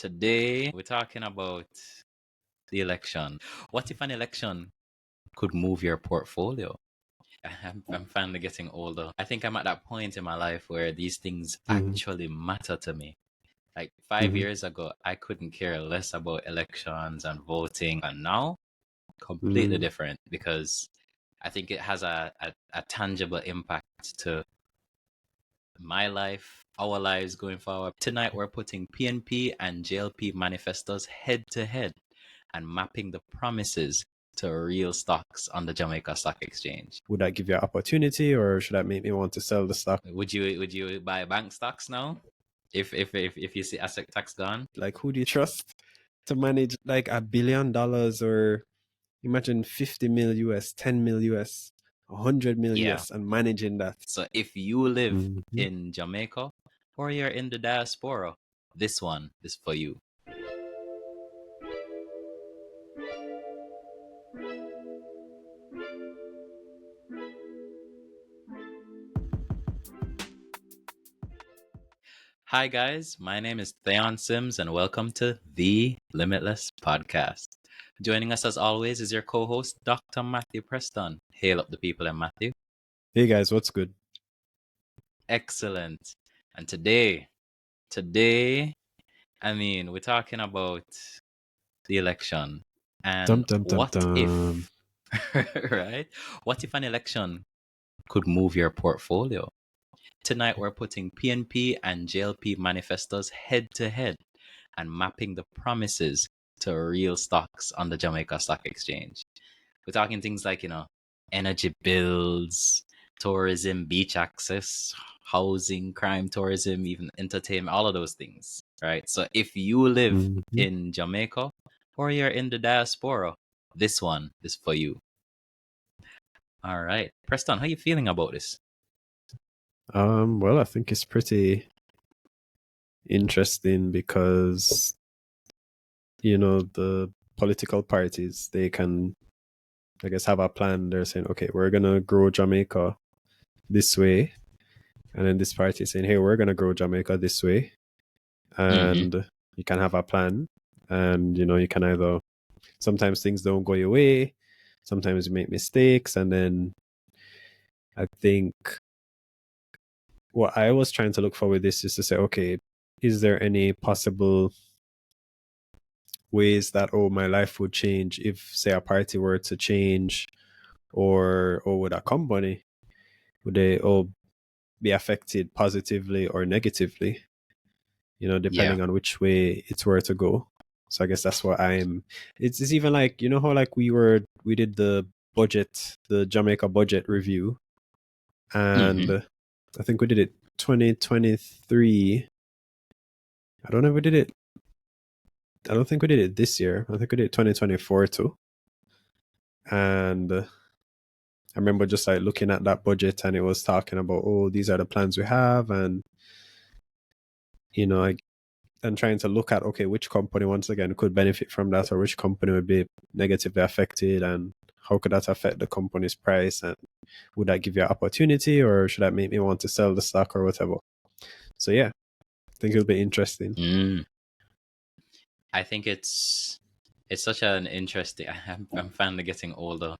Today, we're talking about the election. What if an election could move your portfolio? I'm finally getting older. I think I'm at that point in my life where these things Mm-hmm. actually matter to me. Like 5 years ago, I couldn't care less about elections and voting. And now, completely Mm-hmm. different because I think it has a tangible impact to my life, our lives going forward. Tonight, we're putting PNP and JLP manifestos head to head and mapping the promises to real stocks on the Jamaica Stock Exchange. Would that give you an opportunity, or should that make me want to sell the stock? Would you buy bank stocks now? If you see asset tax gone? Like, who do you trust to manage like $1 billion, or imagine 50 mil US, 10 mil US, 100 mil Yeah. US, and managing that? So if you live Mhm. in Jamaica or you're in the diaspora, this one is for you. Hi guys, my name is Thaon Simms and welcome to the Limitless podcast. Joining us as always is your co-host, Dr. Matthew Preston. Hail up the people and Matthew. Hey guys, what's good? Excellent. And today, we're talking about the election. Dum And dum dum what dum. if, right? What if an election could move your portfolio? Tonight, we're putting PNP and JLP manifestos head to head and mapping the promises to real stocks on the Jamaica Stock Exchange. We're talking things like, energy bills, tourism, beach access, housing, crime, tourism, even entertainment, all of those things, right? So if you live Mhm. in Jamaica or you're in the diaspora, this one is for you. All right. Preston, how you feeling about this? Well, I think it's pretty interesting because the political parties, they can, I guess, have a plan. They're saying, okay, we're gonna grow Jamaica this way, and then this party is saying, hey, we're gonna grow Jamaica this way, Mm-hmm. and you can have a plan, and you can either, sometimes things don't go your way, sometimes you make mistakes, and then I think what I was trying to look for with this is to say, okay, is there any possible ways that, oh, my life would change if, say, a party were to change, or would a company, would they all be affected positively or negatively, Yeah. depending on which way it were to go. So I guess that's what it's even like, how like we did the Jamaica budget review, Mm-hmm. and I think we did it 2023. I don't know if we did it. I don't think we did it this year. I think we did 2024 too. And I remember just like looking at that budget, and it was talking about, oh, these are the plans we have, and and trying to look at, okay, which company once again could benefit from that, or which company would be negatively affected, and how could that affect the company's price, and would that give you an opportunity, or should that make me want to sell the stock or whatever. So yeah, I think it'll be interesting. Mm. I think it's such an interesting. I'm finally getting older.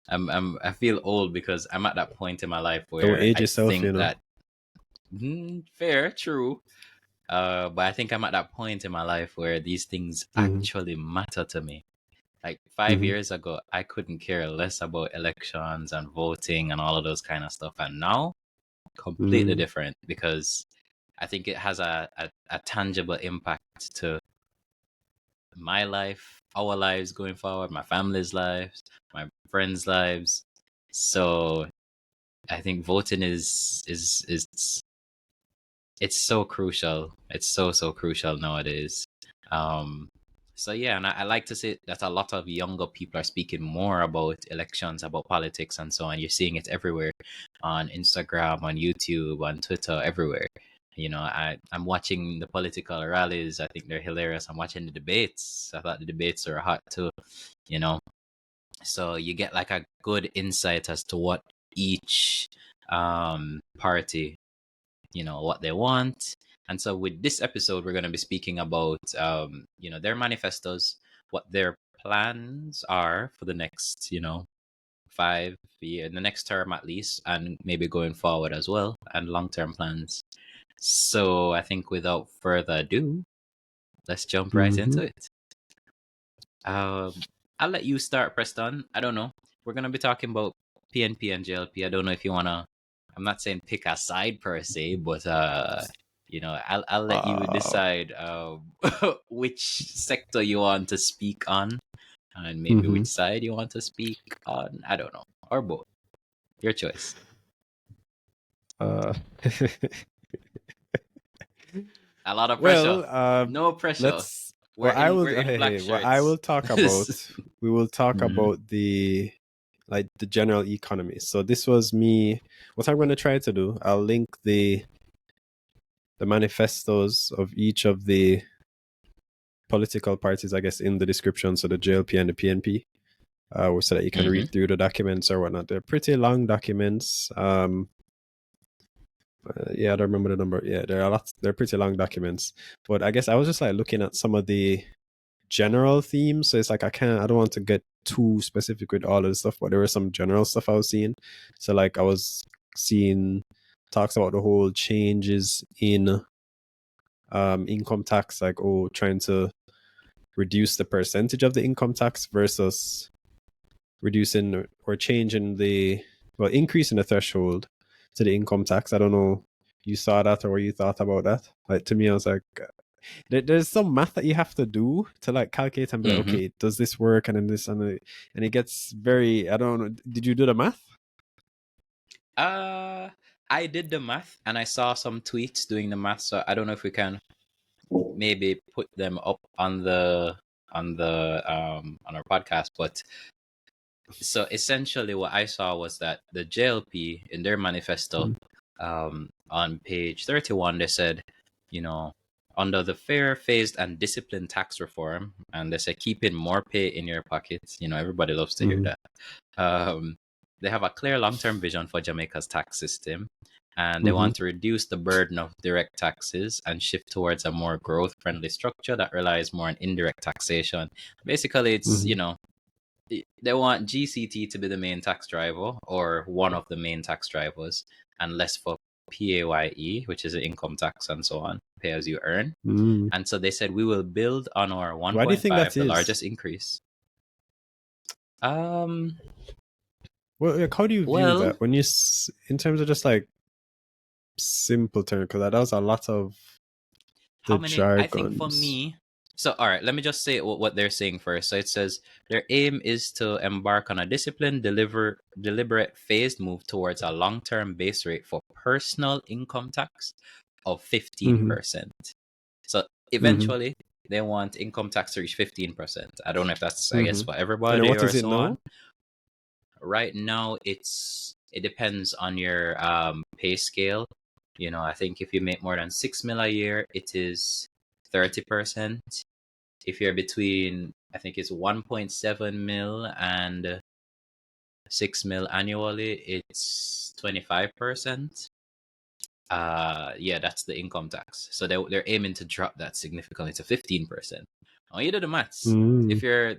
I feel old because I'm at that point in my life Don't where age I yourself, think that fair, true. But I think I'm at that point in my life where these things Mm-hmm. actually matter to me. Like five Mm-hmm. years ago, I couldn't care less about elections and voting and all of those kind of stuff, and now completely Mm-hmm. different because I think it has a tangible impact to my life, our lives going forward, my family's lives, my friends' lives. So I think voting is it's so crucial. It's so crucial nowadays. Um, so yeah, and I like to say that a lot of younger people are speaking more about elections, about politics, and so on. You're seeing it everywhere, on Instagram, on YouTube, on Twitter, everywhere. I'm watching the political rallies. I think they're hilarious. I'm watching the debates. I thought the debates are hot too. You know, so you get like a good insight as to what each party, what they want, And so with this episode, we're going to be speaking about, their manifestos, what their plans are for the next, 5 year, the next term at least, and maybe going forward as well, and long-term plans. So I think without further ado, let's jump right into it. I'll let you start, Preston. I don't know. We're gonna be talking about PNP and JLP. I don't know if you wanna. I'm not saying pick a side per se, but I'll let you decide which sector you want to speak on, and maybe which side you want to speak on. I don't know, or both. Your choice. A lot of pressure. No pressure. We're in black shirts. What I will talk about, we will talk about the general economy. So this was me. What I'm going to try to do, I'll link the manifestos of each of the political parties, I guess, in the description. So the JLP and the PNP, so that you can read through the documents or whatnot. They're pretty long documents. Yeah, I don't remember the number. Yeah, they're pretty long documents. But I guess I was just looking at some of the general themes. So it's I don't want to get too specific with all of the stuff, but there was some general stuff I was seeing. So I was seeing talks about the whole changes in income tax, trying to reduce the percentage of the income tax versus reducing or changing increasing the threshold to the income tax. I don't know, you saw that or what you thought about that? To me, I was there's some math that you have to do to calculate and be okay, does this work? And then this and it gets very, I don't know. Did you do the math? I did the math and I saw some tweets doing the math. So I don't know if we can maybe put them up on our podcast, but so essentially what I saw was that the JLP in their manifesto, on page 31, they said, under the fair, phased, and disciplined tax reform, and they say keeping more pay in your pockets. Everybody loves to hear that. They have a clear long-term vision for Jamaica's tax system, and they want to reduce the burden of direct taxes and shift towards a more growth-friendly structure that relies more on indirect taxation. Basically, it's, they want GCT to be the main tax driver or one of the main tax drivers, and less for PAYE, which is an income tax and so on, pay as you earn. And so they said we will build on our 1.5, Why do you think that the is? largest increase. Well, how do you view that when you, in terms of just simple term? Because that was a lot of the jargons. I think for me. So, all right, let me just say what they're saying first. So it says their aim is to embark on a disciplined, deliberate, phased move towards a long-term base rate for personal income tax of 15%. So eventually, they want income tax to reach 15%. I don't know if that's, I guess, for everybody what or is it so now? on. Right now, it depends on your pay scale. I think if you make more than 6 mil a year, it is 30%. If you're between, I think it's 1.7 mil and 6 mil annually, it's 25%. Yeah, that's the income tax. So they're aiming to drop that significantly to 15%. Oh, you do the maths. If you're,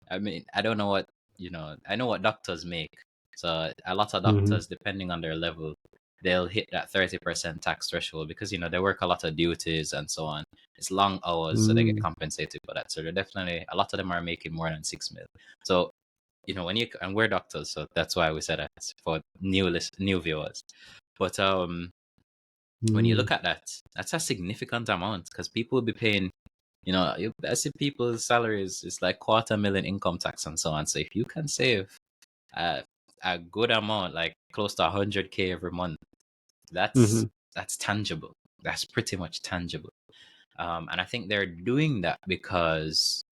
I mean, I don't know what, I know what doctors make. So a lot of doctors, depending on their level, they'll hit that 30% tax threshold because, they work a lot of duties and so on. It's long hours, so they get compensated for that. So they're definitely, a lot of them are making more than 6 mil. So, and we're doctors, so that's why we said that for new viewers. But when you look at that, that's a significant amount because people will be paying, I see people's salaries, it's like 250,000 income tax and so on. So if you can save a good amount, like close to 100K every month, that's tangible. That's pretty much tangible. And I think they're doing that because,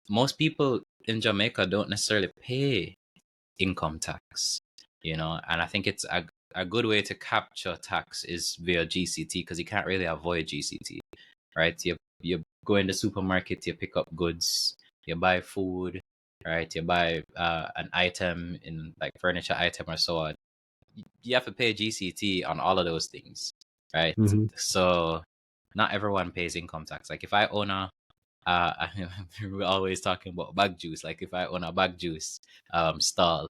most people in Jamaica don't necessarily pay income tax, and I think it's a good way to capture tax is via GCT because you can't really avoid GCT, right? You go in the supermarket, you pick up goods, you buy food, right? You buy an item in like furniture item or so on. you have to pay GCT on all of those things, right? Mm-hmm. So not everyone pays income tax. Like if I own a we're always talking about bag juice. Like if I own a bag juice stall,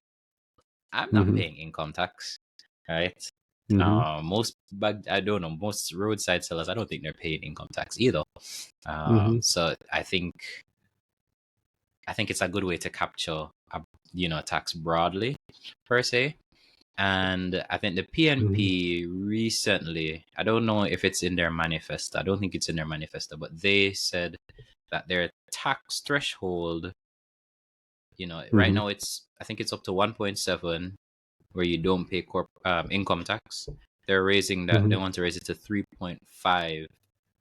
I'm not Mm-hmm. paying income tax, right? Mm-hmm. I don't know, most roadside sellers, I don't think they're paying income tax either. Mm-hmm. So I think it's a good way to capture, tax broadly per se. And I think the Mm-hmm. PNP recently, I don't know if it's in their manifesto. I don't think it's in their manifesto, but they said that their tax threshold, right Mm-hmm. now I think it's up to 1.7 where you don't pay income tax. They're raising that. They Mm-hmm. want to raise it to 3.5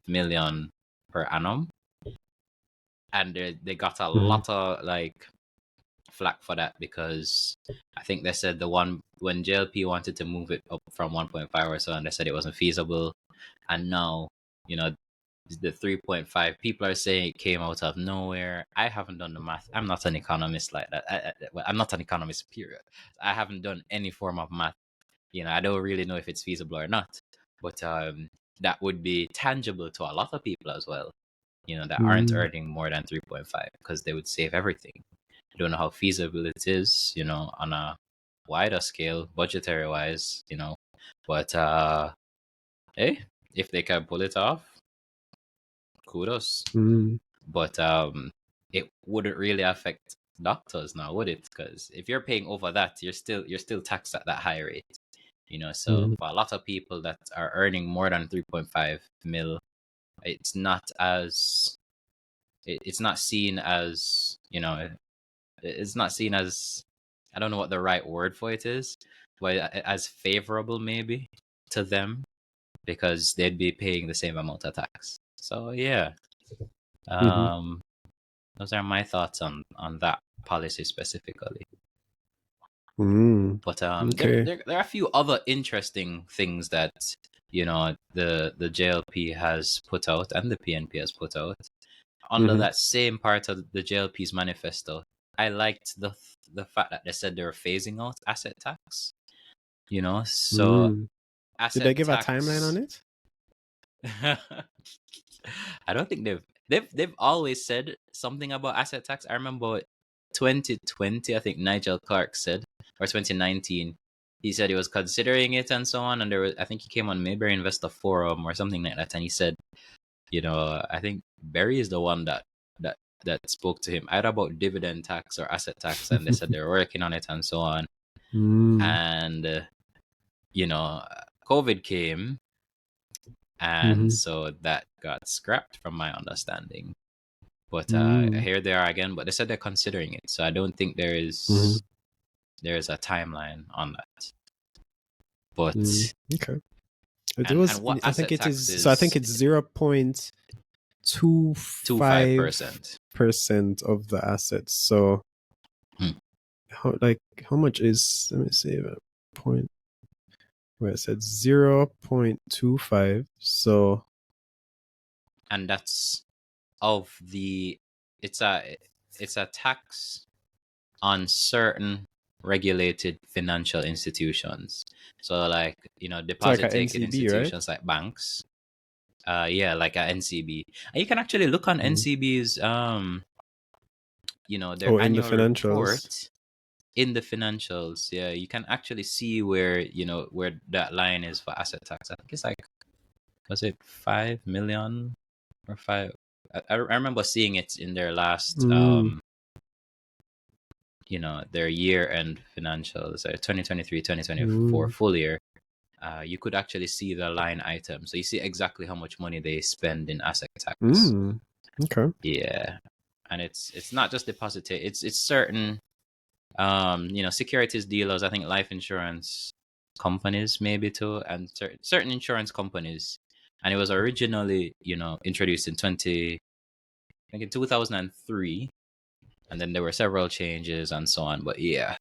million per annum, and they got a Mm-hmm. lot of like flack for that because I think they said the one when JLP wanted to move it up from 1.5 or so, and they said it wasn't feasible, and now you know the 3.5 people are saying it came out of nowhere. I haven't done the math. I'm not an economist like that. Well, I'm not an economist, period. I haven't done any form of math. I don't really know if it's feasible or not, but that would be tangible to a lot of people as well, that aren't Mm-hmm. earning more than 3.5 because they would save everything. I don't know how feasible it is, on a wider scale, budgetary wise, but hey, if they can pull it off, kudos. Mm-hmm. But it wouldn't really affect doctors now, would it? Because if you're paying over that, you're still taxed at that high rate. So Mm-hmm. for a lot of people that are earning more than 3.5 mil, it's not as it's not seen as it's not seen as, I don't know what the right word for it is, but as favorable maybe to them because they'd be paying the same amount of tax. So yeah, Mm-hmm. um, those are my thoughts on that policy specifically. Mm-hmm. But Okay. there are a few other interesting things that the JLP has put out and the PNP has put out under Mm-hmm. that same part of the JLP's manifesto. I liked the fact that they said they were phasing out asset tax. So Mm. Did they asset give a timeline tax. on it? I don't think they've always said something about asset tax. I remember 2020, I think Nigel Clark said, or 2019, he said he was considering it and so on. And I think he came on Mayberry Investor Forum or something like that, and he said, I think Barry is the one that that spoke to him either about dividend tax or asset tax, and they said they were working on it and so on. Mm. And you know, COVID came, and Mm-hmm. so that got scrapped from my understanding. But Mm. here they are again. But they said they're considering it, so I don't think Mm-hmm. there is a timeline on that. Mm. But Okay. It and was. what I think asset it tax is. So I think is it's 0.25% 25%. of the assets. So Hmm. how much is? Let me see. Point where it said 0.25. So And that's of the it's a tax on certain regulated financial institutions. So like, it's like a deposit taking NCB, right? institutions like banks. Yeah, like a NCB. And you can actually look on Mm. NCB's their Oh, in the annual financials. report in the financials. Yeah, you can actually see where that line is for asset tax. I think it's like, was it 5 million or five? I remember seeing it in their last Mm. their year end financials, 2023, 2024 Mm. full year. You could actually see the line item, so you see exactly how much money they spend in asset tax. Mm. Okay. Yeah, and it's not just deposit, it's certain securities dealers, I think life insurance companies maybe too, and certain insurance companies. And it was originally introduced in 20 I think in 2003, and then there were several changes and so on. But yeah,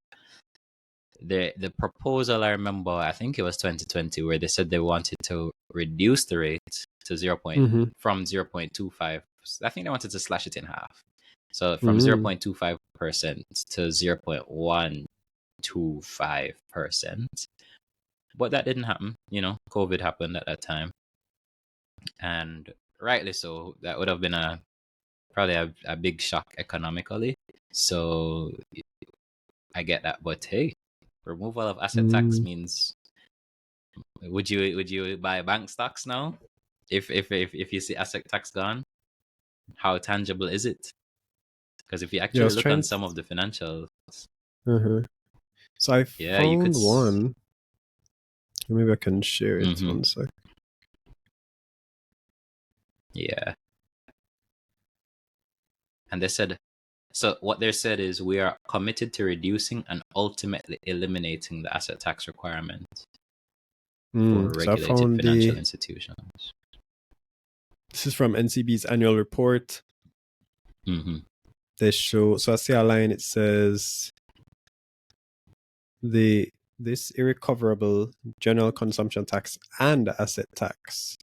the proposal, I remember, I think it was 2020, where they said they wanted to reduce the rate to Mm-hmm. from 0.25. I think they wanted to slash it in half. So from Mm. 0.25% to 0.125%. But that didn't happen. COVID happened at that time, and rightly so. That would have been probably a big shock economically. So I get that, but hey, removal of asset tax means would you buy bank stocks now? If you see asset tax gone, how tangible is it? Because if you Yeah, I actually was look on trying. some of the financials, So I yeah, you could. found one. Maybe I can share it Mm-hmm. one sec. Yeah, and they said. So what they said is we are committed to reducing and ultimately eliminating the asset tax requirement for So I regulated found financial institutions. this is from NCB's annual report. Mm-hmm. They show, so I see a line, it says this irrecoverable general consumption tax and asset tax.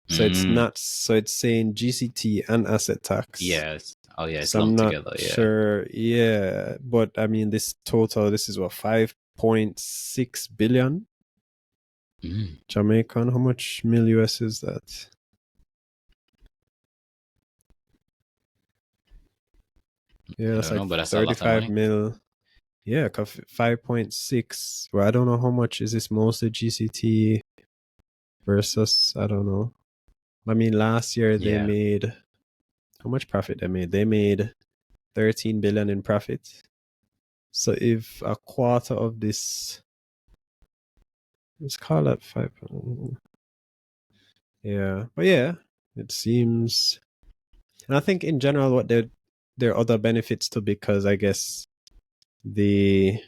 So it's not, so it's saying GCT and asset tax. Yes. Oh yeah, it's So I'm lumped not together. Yeah. sure. Yeah. But I mean, this is what, 5.6 billion Jamaican. How much mil US is that? Yeah, that's like but that's a lot of 35 money. mil. Yeah, 5.6. Well, I don't know how much is this mostly GCT versus, I don't know. I mean, last year they Yeah. made, how much profit they made? They made 13 billion in profit. So if a quarter of this, let's call that 5. Yeah, but yeah, it seems, and I think in general, what there are other benefits too, because I guess it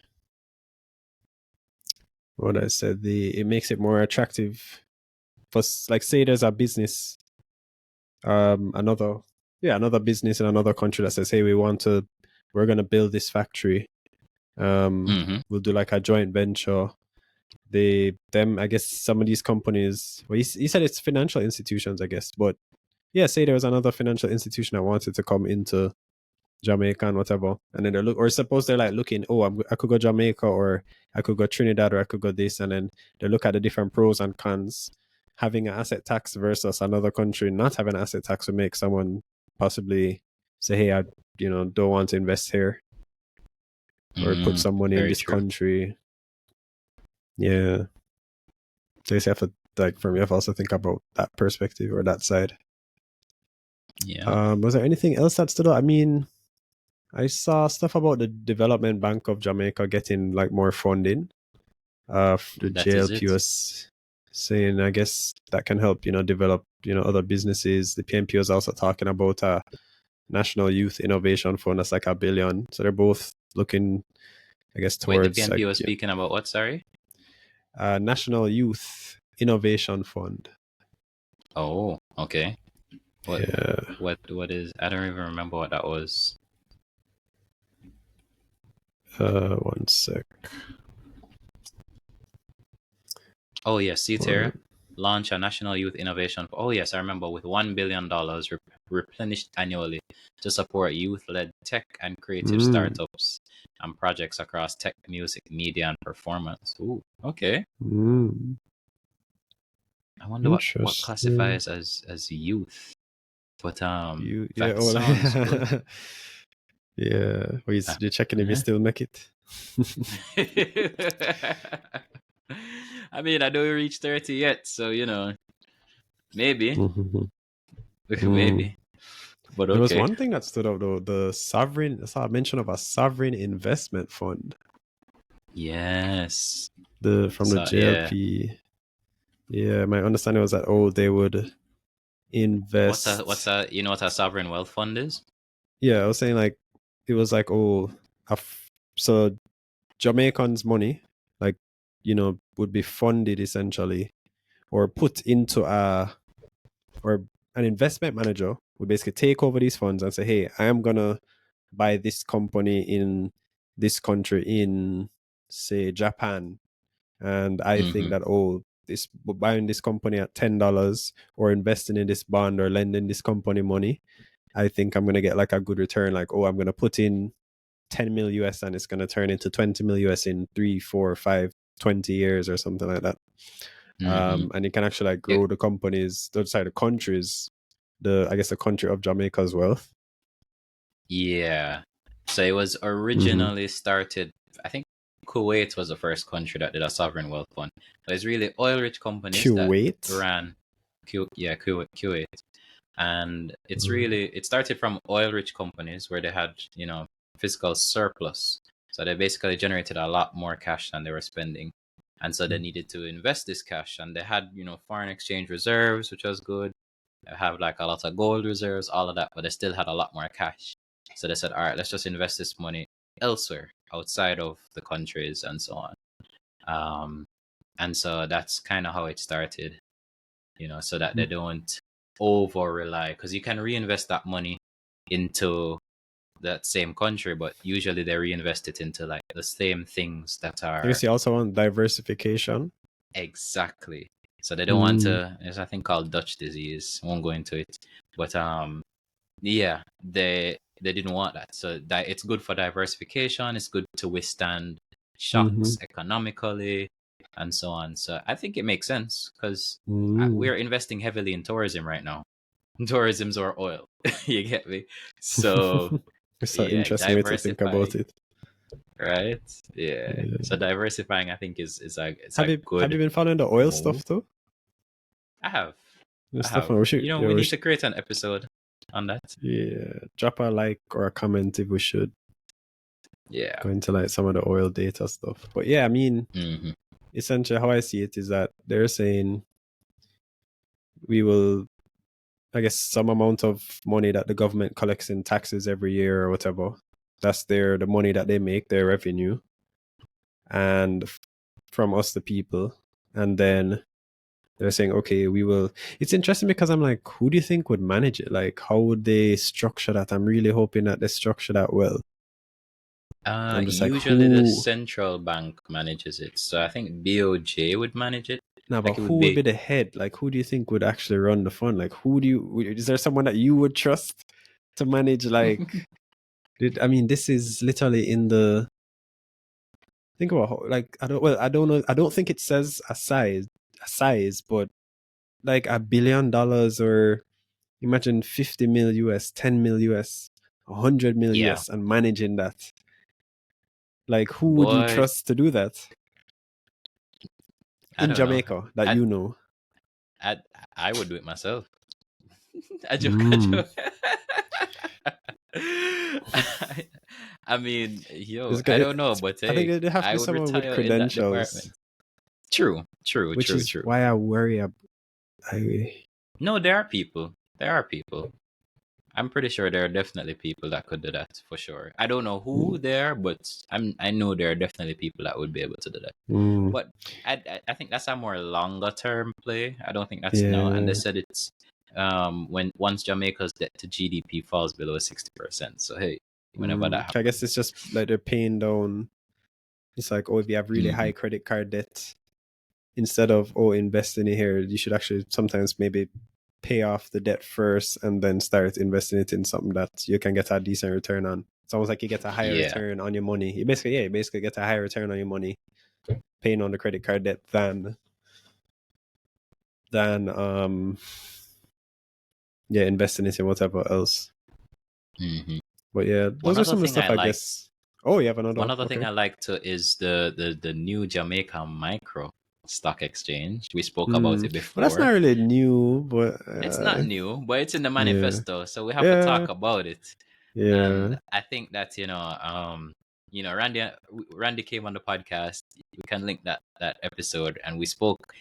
makes it more attractive for, like, say there's a business, another business in another country that says, hey, we're gonna build this factory. We'll do like a joint venture. I guess some of these companies, well, he said it's financial institutions, I guess, but yeah, say there was another financial institution that wanted to come into Jamaica and whatever, and then or suppose they're like looking, I could go Jamaica, or I could go Trinidad, or I could go this, and then they look at the different pros and cons. Having an asset tax versus another country not having an asset tax would make someone possibly say, hey, I don't want to invest here or put some money in Very this true. country. Yeah. So you have to, like, for me, I also think about that perspective or that side. Yeah. Was there anything else that stood out? I mean, I saw stuff about the Development Bank of Jamaica getting like more funding. The That is JLP it. was saying, I guess that can help, develop, other businesses. The PNP was also talking about a National Youth Innovation Fund that's like $1 billion. So they're both looking, I guess, Wait, the towards PNP was speaking about what? Sorry. National Youth Innovation Fund. Oh, okay. Yeah. What is? I don't even remember what that was. One sec. Oh yes, CTER launch a national youth innovation. Oh yes, I remember, with $1 billion replenished annually to support youth-led tech and creative startups and projects across tech, music, media, and performance. Ooh, okay. I wonder what classifies as youth. But that sounds good. Yeah, well, you're checking if you still make it. I mean, I don't reach 30 yet, so maybe, maybe. But There was okay. one thing that stood out though: I saw a mention of a sovereign investment fund. Yes. From the JLP. Yeah, my understanding was that they would invest. What's a you know what a sovereign wealth fund is? Yeah, I was saying, like, it was like, so Jamaicans' money, like, would be funded essentially, or put into or an investment manager would basically take over these funds and say, hey, I am gonna buy this company in this country, in, say, Japan, and I think that this buying this company at $10, or investing in this bond, or lending this company money, I think I'm gonna get like a good return. Like, I'm gonna put in 10 mil US and it's gonna turn into 20 mil US in 3, 4, 5 20 years or something like that. And you can actually like grow the companies, the countries, I guess the country of Jamaica's wealth. Yeah. So it was originally started, I think Kuwait was the first country that did a sovereign wealth fund. But it's really oil-rich companies that Kuwait. ran Kuwait. And it's really, it started from oil-rich companies where they had, fiscal surplus. So they basically generated a lot more cash than they were spending. And so they needed to invest this cash. And they had, foreign exchange reserves, which was good. They have like a lot of gold reserves, all of that, but they still had a lot more cash. So they said, all right, let's just invest this money elsewhere, outside of the countries and so on. And so that's kind of how it started, so that they don't over rely, because you can reinvest that money into that same country, but usually they reinvest it into like the same things that I are guess you also want diversification. exactly. So they don't want to. There's a thing called Dutch disease. I won't go into it, but yeah, they didn't want that. So that it's good for diversification. It's good to withstand shocks economically and so on. So I think it makes sense because we're investing heavily in tourism right now. Tourism's our oil. You get me? So It's an yeah, interesting way to think about it. right? Yeah. So diversifying, I think, is a Have you good been following the oil move. stuff too? I have. We need to create an episode on that. Yeah, drop a like or a comment if we should. Yeah. Go into like some of the oil data stuff. But yeah, I mean, essentially how I see it is that they're saying we will, I guess, some amount of money that the government collects in taxes every year or whatever. That's the money that they make, their revenue, and from us, the people. And then they're saying, okay, we will. It's interesting because I'm like, who do you think would manage it? Like, how would they structure that? I'm really hoping that they structure that well. I'm just usually like, the who? central bank manages it. So I think BOJ would manage it. Nah, Like but it who would be the head? Like, who do you think would actually run the fund? Like, is there someone that you would trust to manage? Like, I mean, this is literally in the. Think about like I don't know. I don't think it says a size, but like $1 billion, or imagine 50 mil US, 10 mil US, 100 mil US, and managing that. Like, who would you trust to do that in Jamaica that you know? I would do it myself. I mean, I don't know, but I think hey, it'd have to I be would someone with retire in that department. credentials. True. Which is why I worry. No, there are people. I'm pretty sure there are definitely people that could do that for sure. I don't know who there, but I know there are definitely people that would be able to do that. But I think that's a more longer term play. I don't think that's now. And they said it's once Jamaica's debt to GDP falls below 60%. So hey, whenever that happens, I guess it's just like they're paying down. It's like, oh, if you have really high credit card debt, instead of investing in here, you should actually sometimes maybe pay off the debt first and then start investing it in something that you can get a decent return on. It's almost like you get a higher return on your money. You basically get a higher return on your money paying on the credit card debt than investing it in whatever else. But yeah, those are some of the stuff I guess. Oh, you have another one? One other thing I like is the new Jamaica Micro Stock Exchange. We spoke about it before. Well, that's not really new, but it's not new, but it's in the manifesto, so we have to talk about it. Yeah, and I think that Randy came on the podcast. We can link that episode, and we spoke,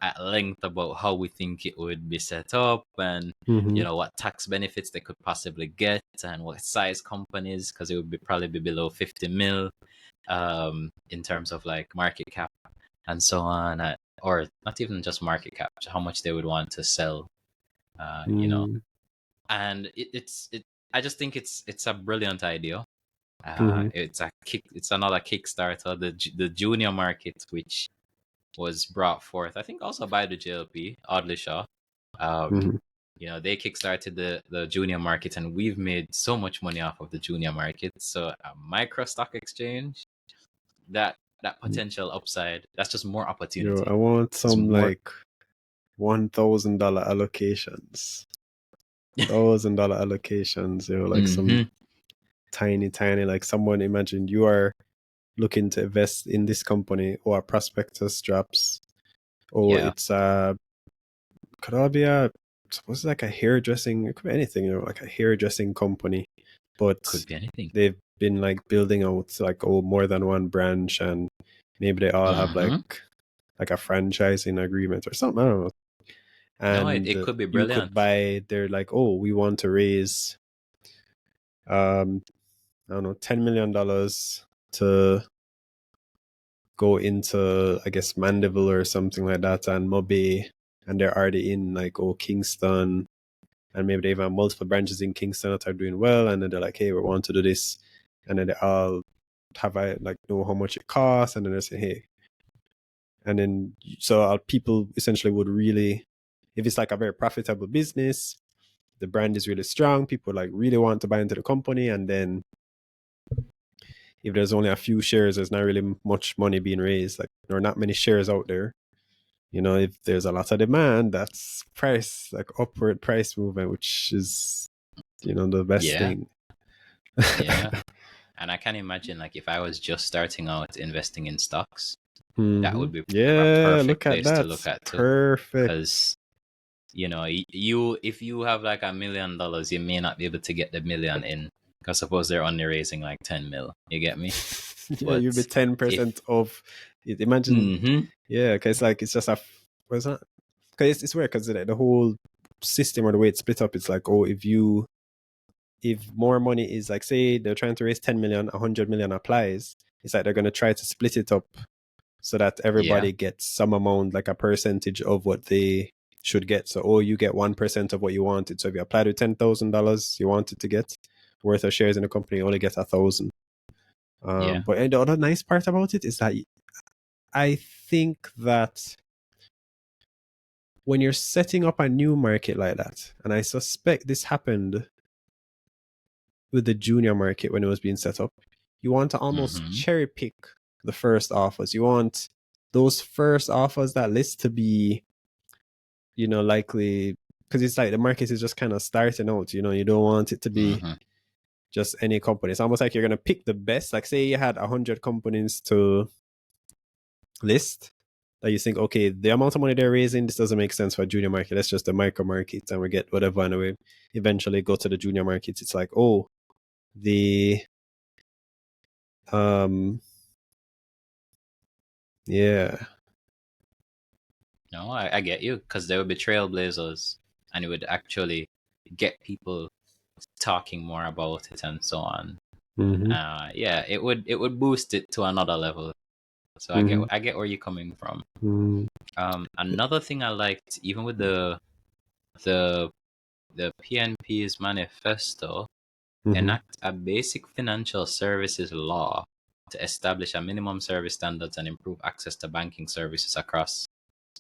at length about how we think it would be set up, and what tax benefits they could possibly get, and what size companies, because it would probably be below 50 mil, in terms of like market cap and so on, or not even just market cap, how much they would want to sell, and I just think it's a brilliant idea. It's another Kickstarter, the junior market, which was brought forth, I think, also by the JLP, oddly Shaw. They kickstarted the junior market, and we've made so much money off of the junior market. So a micro stock exchange, that that potential upside. That's just more Yo, opportunity. I want It's some more. like $1,000 allocations. $1,000 allocations, like some Mm-hmm. tiny, like someone imagine you are looking to invest in this company or a prospectus drops, or Yeah, it's could all be suppose like a hairdressing, it could be anything, like a hairdressing company, but could be anything. they've been like building out like more than one branch, and maybe they all have Mm-hmm. like a franchising agreement or something. I don't know. No, it, And it could be you could brilliant. buy. They're like, oh, we want to raise um I don't know, $10 million to go into, I guess, Mandeville or something like that, and Mobe, and they're already in like, oh, Kingston, and maybe they even have multiple branches in Kingston that are doing well, and then they're like, hey, we want to do this, and then they all have I like know how much it costs, and then they say, hey, and then so people essentially would really, if it's like a very profitable business, the brand is really strong, people like really want to buy into the company, and then if there's only a few shares, there's not really much money being raised. Like there are not many shares out there. If there's a lot of demand, that's price, like upward price movement, which is, the best Yeah, thing. yeah. And I can imagine, like, if I was just starting out investing in stocks, that would be a Yeah, perfect look at place to that. look at too. Perfect. Because, you if you have like $1 million, you may not be able to get the million in. Because suppose they're only raising like 10 mil. You get me? Yeah, But you'll be 10% if, of it. Imagine, mm-hmm, yeah, because like it's just what's that? Because it's weird because the whole system or the way it's split up, it's like, oh, if more money is like, say they're trying to raise 10 million, 100 million applies, it's like they're going to try to split it up so that yeah, everybody gets some amount, like a percentage of what they should get. So, oh, you get 1% of what you wanted. So if you applied with $10,000 you wanted to get worth of shares in the company, you only get 1,000. yeah, But the other nice part about it is that I think that when you're setting up a new market like that, and I suspect this happened with the junior market when it was being set up, you want to almost mm-hmm, cherry pick the first offers. You want those first offers that list to be, likely, because it's like the market is just kind of starting out. You don't want it to be mm-hmm, just any company. It's almost like you're gonna pick the best. Like say you had 100 companies to list that you think, okay, the amount of money they're raising, this doesn't make sense for a junior market. Let's just the micro market, and we get whatever, and we eventually go to the junior markets. It's like, oh, the um yeah. No, I get you, because there would be trailblazers, and it would actually get people talking more about it and so on. Mm-hmm. Yeah, it would boost it to another level. So I get Mm-hmm. I get where you're coming from. Mm-hmm. Another thing I liked, even with the the PNP's manifesto, Mm-hmm. enact a basic financial services law to establish a minimum service standards and improve access to banking services across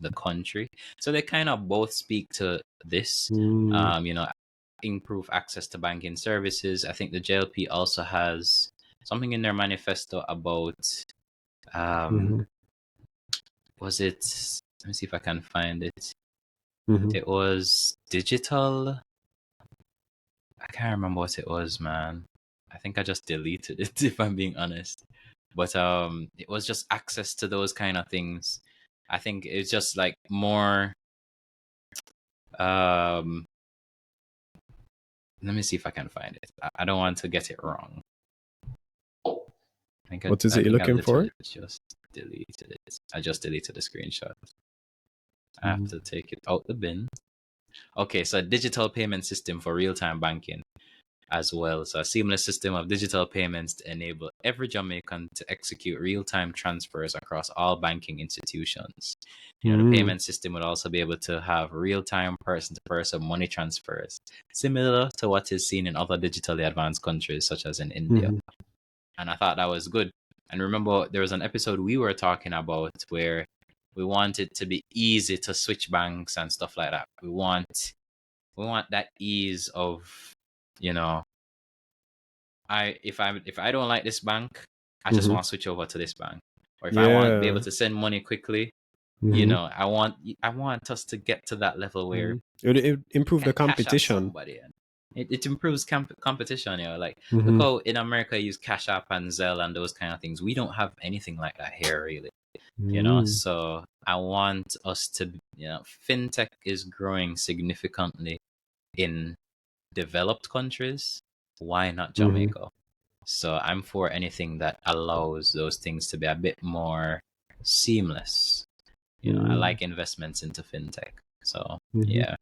the country. So they kind of both speak to this, Mm-hmm. you know, improve access to banking services. I think the JLP also has something in their manifesto about, um, Mm-hmm. was it, let me see if I can find it. Mm-hmm. It was digital. I can't remember what it was, man. I think I just deleted it if I'm being honest. But it was just access to those kind of things. I think it's just like more, um let me see if I can find it. I don't want to get it wrong. What is I it you're think I looking literally for? just deleted it. I just deleted the screenshot. I have Mm-hmm. to take it out the bin. Okay, so digital payment system for real-time banking as well. So a seamless system of digital payments to enable every Jamaican to execute real-time transfers across all banking institutions. The Mm-hmm. payment system would also be able to have real-time person-to-person money transfers, similar to what is seen in other digitally advanced countries, such as in India. Mm-hmm. And I thought that was good. And remember, there was an episode we were talking about where we want it to be easy to switch banks and stuff like that. We want that ease of, you know, if I don't like this bank, I just Mm-hmm. want to switch over to this bank. or if I want to be able Yeah. to send money quickly, Mm-hmm. I want us to get to that level where Mm-hmm. It improve can the cash app competition. somebody, and it improves competition. Like look Mm-hmm. how in America you use Cash App and Zelle and those kind of things. We don't have anything like that here, really. Mm-hmm. So I want us to, fintech is growing significantly in developed countries. Why not Mm-hmm. Jamaica? So I'm for anything that allows those things to be a bit more seamless. I Mm-hmm. like investments into fintech. So Mm-hmm. yeah.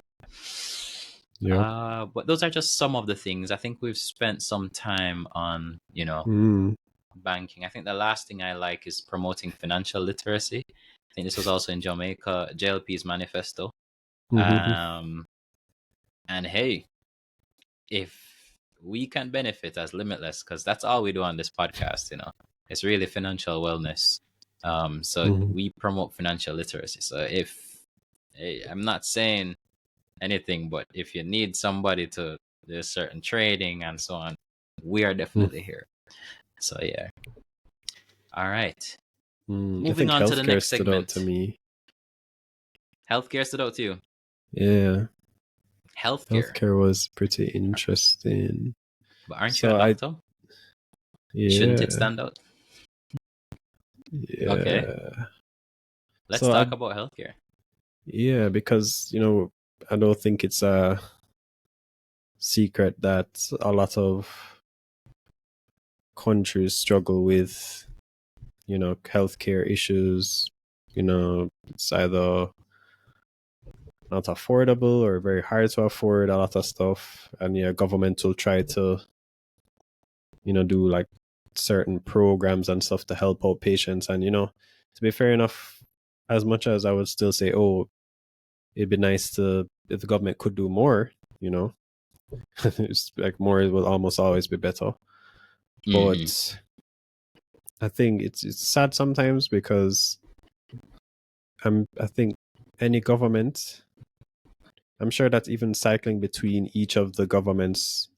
Yep. But those are just some of the things. I think we've spent some time on, Mm-hmm. banking. I think the last thing I like is promoting financial literacy. I think this was also in Jamaica, JLP's manifesto. Mm-hmm. Um, and hey, if we can benefit as Limitless, because that's all we do on this podcast, it's really financial wellness. So Mm-hmm. we promote financial literacy. So if hey, I'm not saying anything, but if you need somebody to do certain trading and so on, we are definitely here. So yeah. All right. I Moving think on to the healthcare next stood out to segment. me. Healthcare stood out to you. Yeah. Healthcare. Healthcare was pretty interesting. But aren't you a So I, doctor? Shouldn't it yeah, stand out? Okay. yeah. Let's So I, talk about healthcare. yeah, because, I don't think it's a secret that a lot of countries struggle with, healthcare issues. It's either not affordable or very hard to afford a lot of stuff. And yeah, government will try to, do like certain programs and stuff to help out patients. And, to be fair enough, as much as I would still say, oh, it'd be nice to if the government could do more, it's like more will almost always be better. Mm-hmm. But I think it's sad sometimes because I think any government, I'm sure that even cycling between each of the governments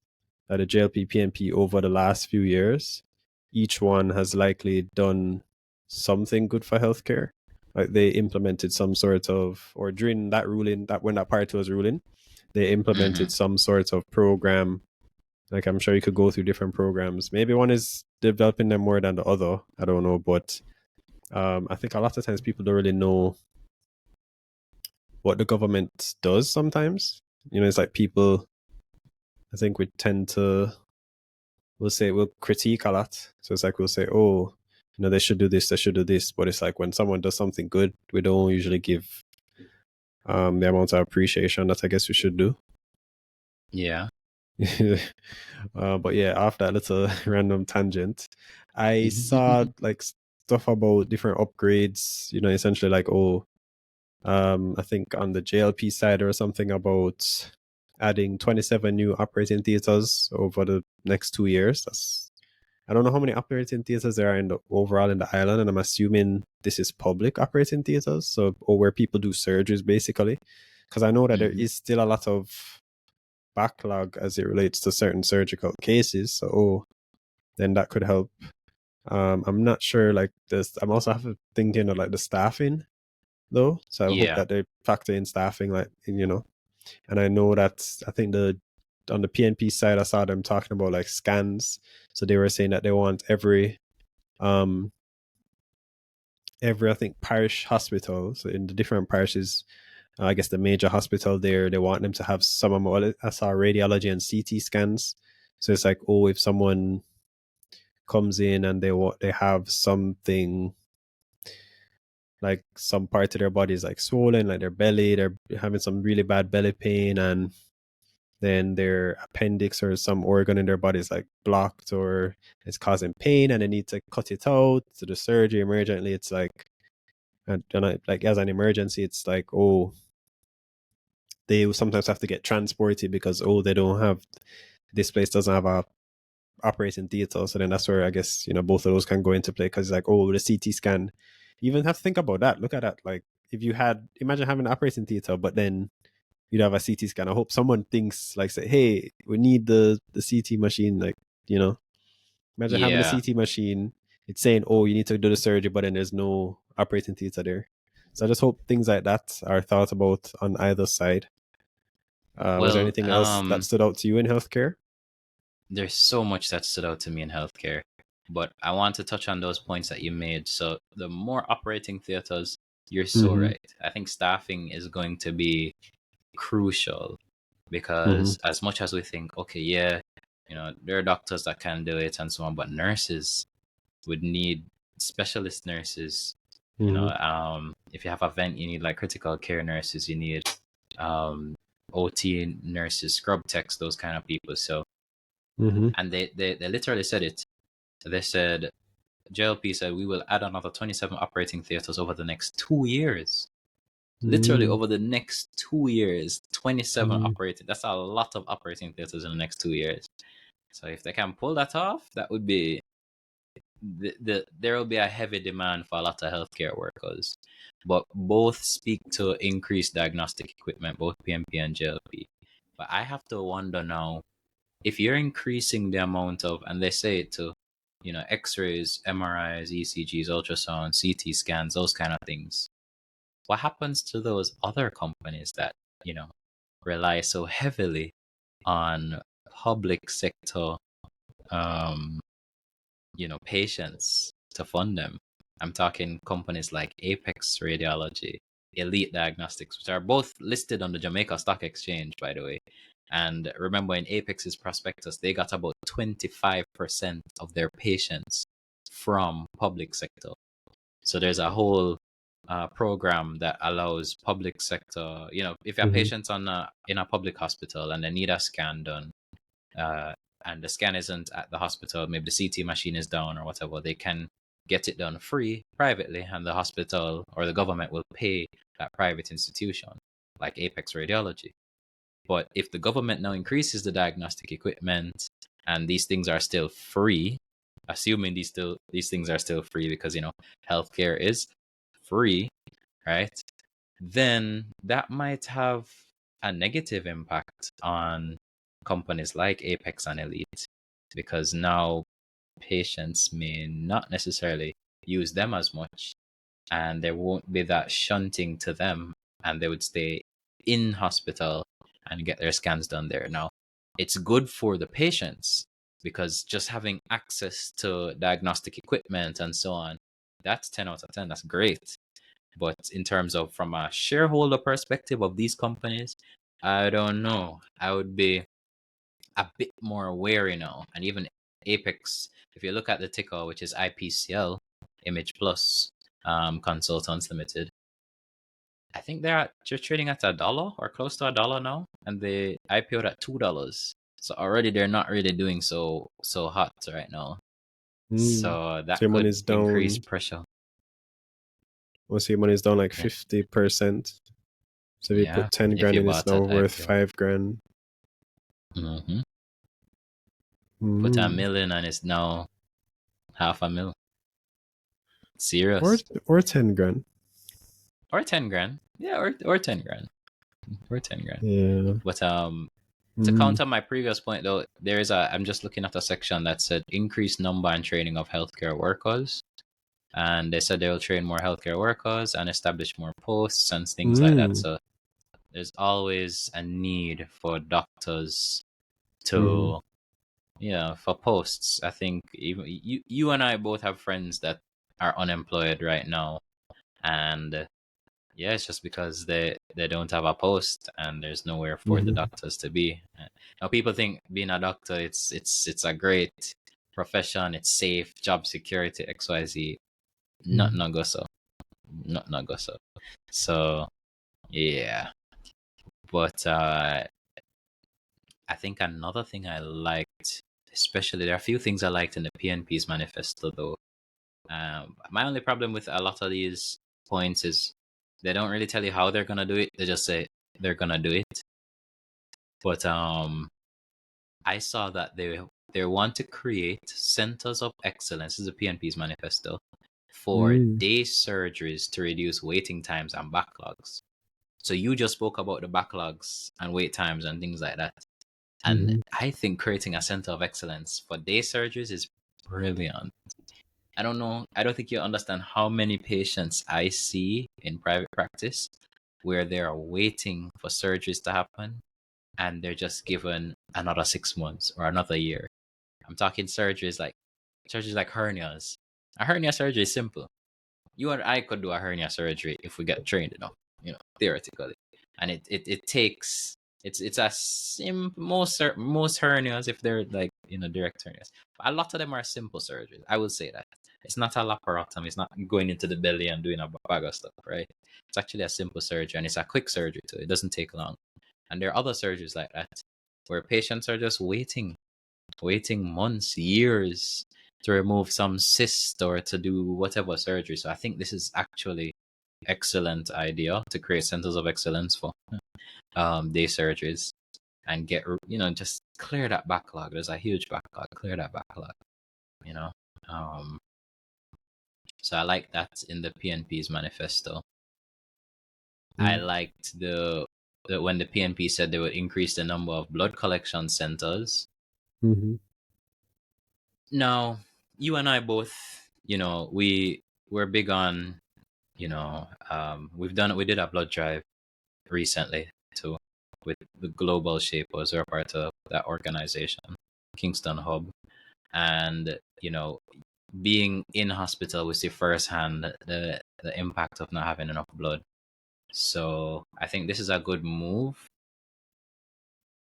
at the JLP PNP over the last few years, each one has likely done something good for healthcare. Like they implemented some sort of, or during that ruling, that when that party was ruling, they Mm-hmm. implemented some sort of program. Like I'm sure you could go through different programs. Maybe one is developing them more than the other. I don't know, but I think a lot of times people don't really know what the government does. Sometimes, it's like people. I think we tend to we'll critique a lot. So it's like we'll say, oh, they should do this, they should do this. But it's like when someone does something good, we don't usually give the amount of appreciation that I guess we should do. Yeah. But yeah, after that little random tangent, I saw like stuff about different upgrades. Essentially like I think on the JLP side or something about adding 27 new operating theaters over the next 2 years. I don't know how many operating theaters there are overall in the island, and I'm assuming this is public operating theaters, so or where people do surgeries basically. Because I know that there Mm-hmm. is still a lot of backlog as it relates to certain surgical cases. So then that could help. I'm not sure like this. I'm also thinking of like the staffing though. So I hope Yeah. that they factor in staffing, like and I know that I think on the PNP side I saw them talking about like scans. So they were saying that they want um every I think parish hospital. So in the different parishes, I guess the major hospital there, they want them to have some amount. I saw radiology and CT scans. So it's like, oh, if someone comes in and they have something like some part of their body is like swollen, like their belly, they're having some really bad belly pain, and then their appendix or some organ in their body is like blocked or it's causing pain, and they need to cut it out to the surgery emergently. It's like, like as an emergency, it's like, oh, they sometimes have to get transported because they don't have this place doesn't have a operating theater. So then that's where I guess both of those can go into play because it's like, oh, the CT scan. You even have to think about that. Look at that. Like if you had imagine having an operating theater, but then you'd have a CT scan. I hope someone thinks like say, hey, we need the CT machine. Like, imagine having a Yeah. CT machine it's saying, oh, you need to do the surgery, but then there's no operating theater there. So I just hope things like that are thought about on either side. Was there Well, anything else that stood out to you in healthcare? there's so much that stood out to me in healthcare, but I want to touch on those points that you made. So the more operating theaters, you're so Mm-hmm. right. I think staffing is going to be crucial Mm-hmm. because as much as we think, okay, yeah, there are doctors that can do it and so on, but nurses would need specialist nurses. Mm-hmm. If you have a vent, you need like critical care nurses, you need um, OT nurses, scrub techs, those kind of people. So, Mm-hmm. and they literally said it. They said, JLP said, we will add another 27 operating theaters over the next 2 years. Literally over the next 2 years, 27 Mm-hmm. operating. That's a lot of operating theaters in the next 2 years. So if they can pull that off, that would be there will be a heavy demand for a lot of healthcare workers. But both speak to increased diagnostic equipment, both PMP and JLP. But I have to wonder now, if you're increasing the amount of, and they say it to, X-rays, MRIs, ECGs, ultrasound, CT scans, those kind of things. What happens to those other companies that, rely so heavily on public sector, um, patients to fund them? I'm talking companies like Apex Radiology, Elite Diagnostics, which are both listed on the Jamaica Stock Exchange, by the way. And remember, in Apex's prospectus, they got about 25% of their patients from public sector. So there's a whole program that allows public sector, if your Mm-hmm. patient's in a public hospital and they need a scan done, uh, and the scan isn't at the hospital, maybe the CT machine is down or whatever, they can get it done free privately, and the hospital or the government will pay that private institution, like Apex Radiology. But if the government now increases the diagnostic equipment and these things are still free, assuming these things are still free because healthcare is free, right? Then that might have a negative impact on companies like Apex and Elite, because now patients may not necessarily use them as much, and there won't be that shunting to them, and they would stay in hospital and get their scans done there. Now, it's good for the patients because just having access to diagnostic equipment and so on, that's 10 out of 10. That's great. But in terms of from a shareholder perspective of these companies, I don't know. I would be a bit more wary now. And even Apex, if you look at the ticker, which is IPCL, Image Plus Consultants Limited, I think they're trading at $1 or close to $1 now, and they IPO'd at $2. So already they're not really doing so hot right now. Mm. So So that your could money's increase down. pressure. Well, so your money's down like Yeah, 50%. So if you yeah. put 10 If grand you in, it's bought now at worth IPO, 5 grand. hmm put a Mm. million and it's now half a mil. Or Serious. or 10 grand. Or 10 grand. Yeah, or 10 grand. Or 10 grand. Yeah. But to Mm. counter my previous point though, I'm just looking at a section that said increased number and training of healthcare workers. And they said they'll train more healthcare workers and establish more posts and things like that. Mm. So there's always a need for doctors Mm-hmm. to, for posts. I think even you and I both have friends that are unemployed right now. And yeah, it's just because they don't have a post and there's nowhere for the Mm-hmm. doctors to be. Now people think being a doctor it's a great profession, it's safe, job security, XYZ. Mm-hmm. Not go so. Not go so. So yeah. But I think another thing I liked, especially there are a few things I liked in the PNP's manifesto though. My only problem with a lot of these points is they don't really tell you how they're gonna do it. They just say they're gonna do it. But I saw that they want to create centers of excellence. This is the PNP's manifesto for Mm. day surgeries to reduce waiting times and backlogs. So you just spoke about the backlogs and wait times and things like that. And Mm-hmm. I think creating a center of excellence for day surgeries is brilliant. I don't know. I don't think you understand how many patients I see in private practice where they are waiting for surgeries to happen and they're just given another 6 months or another year. I'm talking surgeries like hernias. A hernia surgery is simple. You and I could do a hernia surgery if we get trained enough, theoretically. And it takes it's a most hernias, if they're like direct hernias. But a lot of them are simple surgeries. I would say that it's not a laparotomy. It's not going into the belly and doing a bag of stuff, right? It's actually a simple surgery, and it's a quick surgery too. It doesn't take long. And there are other surgeries like that where patients are just waiting months, years to remove some cyst or to do whatever surgery. So I think this is actually excellent idea to create centers of excellence for day surgeries and get just clear that backlog. There's a huge backlog. Clear that backlog. You know. So I like that in the PNP's manifesto. I liked the when the PNP said they would increase the number of blood collection centers. Now, you and I both, we're big on, we did a blood drive recently too with the Global Shapers. We're part of that organization, Kingston Hub, and being in hospital, we see firsthand the impact of not having enough blood. So I think this is a good move.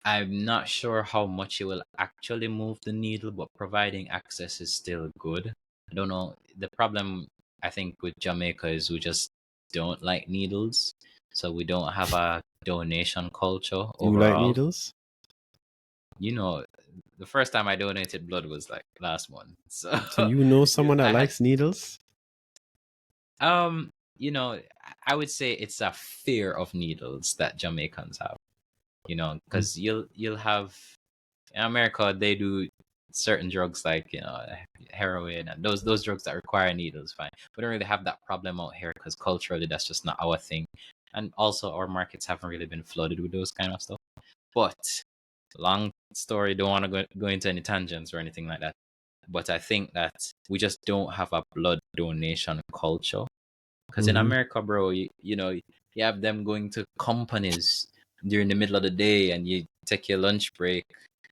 I'm not sure how much it will actually move the needle, but providing access is still good. I don't know. The problem I think with Jamaica is we just don't like needles. So we don't have a donation culture Do you like overall. needles? The first time I donated blood was like last month. So you know someone that I had likes needles? I would say it's a fear of needles that Jamaicans have. Because you'll have in America, they do certain drugs like heroin and those drugs that require needles. Fine, we don't really have that problem out here because culturally that's just not our thing, and also our markets haven't really been flooded with those kind of stuff. But long story, don't want to go into any tangents or anything like that. But I think that we just don't have a blood donation culture. Because in America, bro, you have them going to companies during the middle of the day and you take your lunch break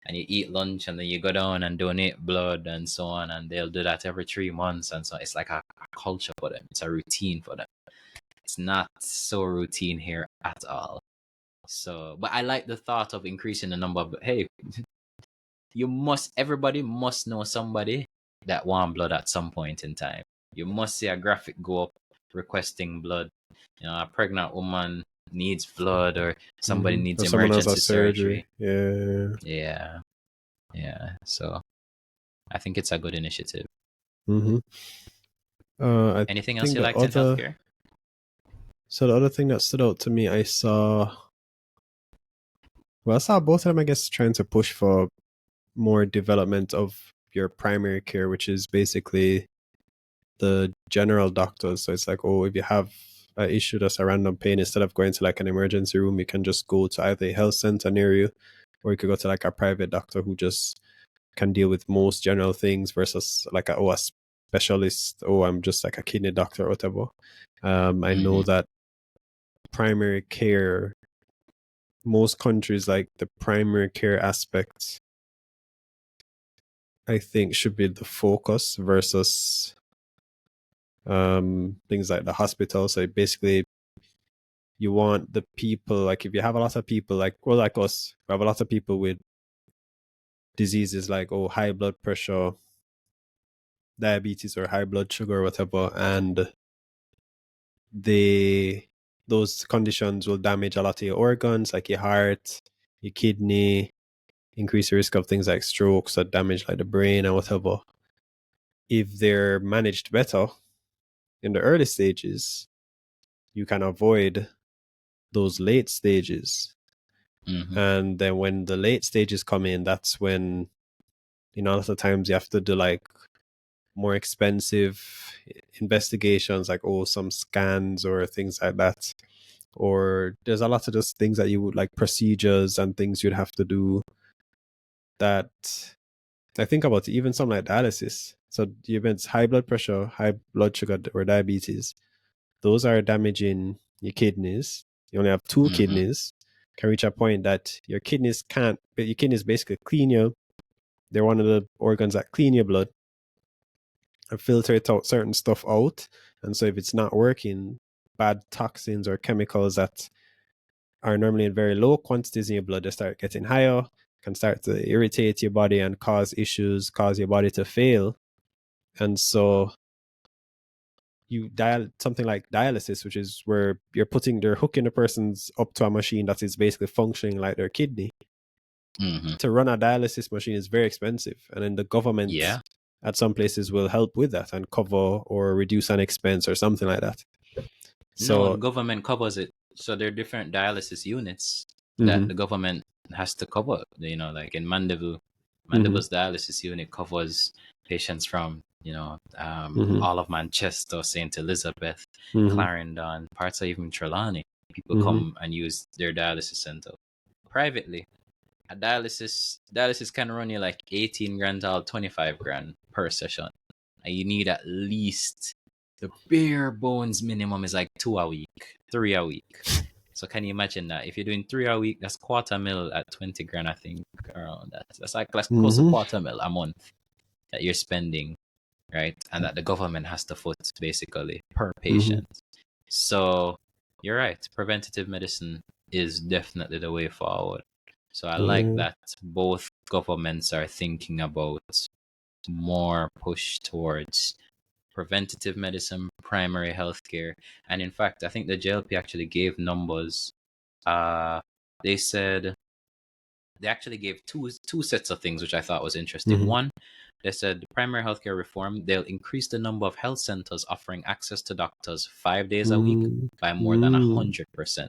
and you eat lunch and then you go down and donate blood and so on. And they'll do that every 3 months. And so it's like a culture for them. It's a routine for them. It's not so routine here at all. So, but I like the thought of increasing the number of, hey, everybody must know somebody that want blood at some point in time. You must see a graphic go up requesting blood. A pregnant woman needs blood or somebody needs or someone has a emergency surgery. Yeah. Yeah. So I think it's a good initiative. Anything else you liked in healthcare? So the other thing that stood out to me, I saw both of them, I guess, trying to push for more development of your primary care, which is basically the general doctors. So it's like, if you have an issue that's a random pain, instead of going to like an emergency room, you can just go to either a health center near you, or you could go to like a private doctor who just can deal with most general things versus like a specialist. I'm just like a kidney doctor or whatever. I know that primary care, most countries, like the primary care aspect, I think should be the focus versus things like the hospital. So basically you want the people, like if you have a lot of people like us, we have a lot of people with diseases like high blood pressure, diabetes, or high blood sugar or whatever, and those conditions will damage a lot of your organs like your heart, your kidney, increase the risk of things like strokes that damage like the brain and whatever. If they're managed better in the early stages, you can avoid those late stages. And then when the late stages come in, that's when a lot of times you have to do like more expensive investigations, like some scans or things like that. Or there's a lot of just things that you would like, procedures and things you'd have to do that I think about it, even something like dialysis. So the events high blood pressure, high blood sugar, or diabetes, those are damaging your kidneys. You only have two Mm-hmm. kidneys. Can reach a point that your kidneys can't, but your kidneys basically clean you. They're one of the organs that clean your blood and filter it out, certain stuff out. And so if it's not working, bad toxins or chemicals that are normally in very low quantities in your blood, they start getting higher, can start to irritate your body and cause issues, cause your body to fail. And so you dial something like dialysis, which is where they're hooking the person's up to a machine that is basically functioning like their kidney. Mm-hmm. To run a dialysis machine is very expensive, and then the government Yeah. at some places will help with that and cover or reduce an expense or something like that. No, So, government covers it. So there are different dialysis units that mm-hmm, the government has to cover. You know, like in Mandeville, mm-hmm, Mandeville's dialysis unit covers patients from, mm-hmm, all of Manchester, St. Elizabeth, mm-hmm, Clarendon, parts of even Trelawney. People mm-hmm, come and use their dialysis center. Privately, a dialysis can run you like 18 grand to 25 grand per session. And you need at least the bare bones minimum is like 2 a week, 3 a week. So can you imagine that? If you're doing 3 a week, that's quarter mil at 20 grand, I think, around that. That's like close to mm-hmm, quarter mil a month that you're spending, right? And that the government has to foot basically per mm-hmm, patient. So you're right. Preventative medicine is definitely the way forward. So I like yeah, that both governments are thinking about more push towards preventative medicine, primary healthcare. And in fact, I think the JLP actually gave numbers. Uh, they said they actually gave two sets of things, which I thought was interesting. mm-hmm, One, they said primary healthcare reform, they'll increase the number of health centers offering access to doctors 5 days a week by more than mm-hmm, 100%.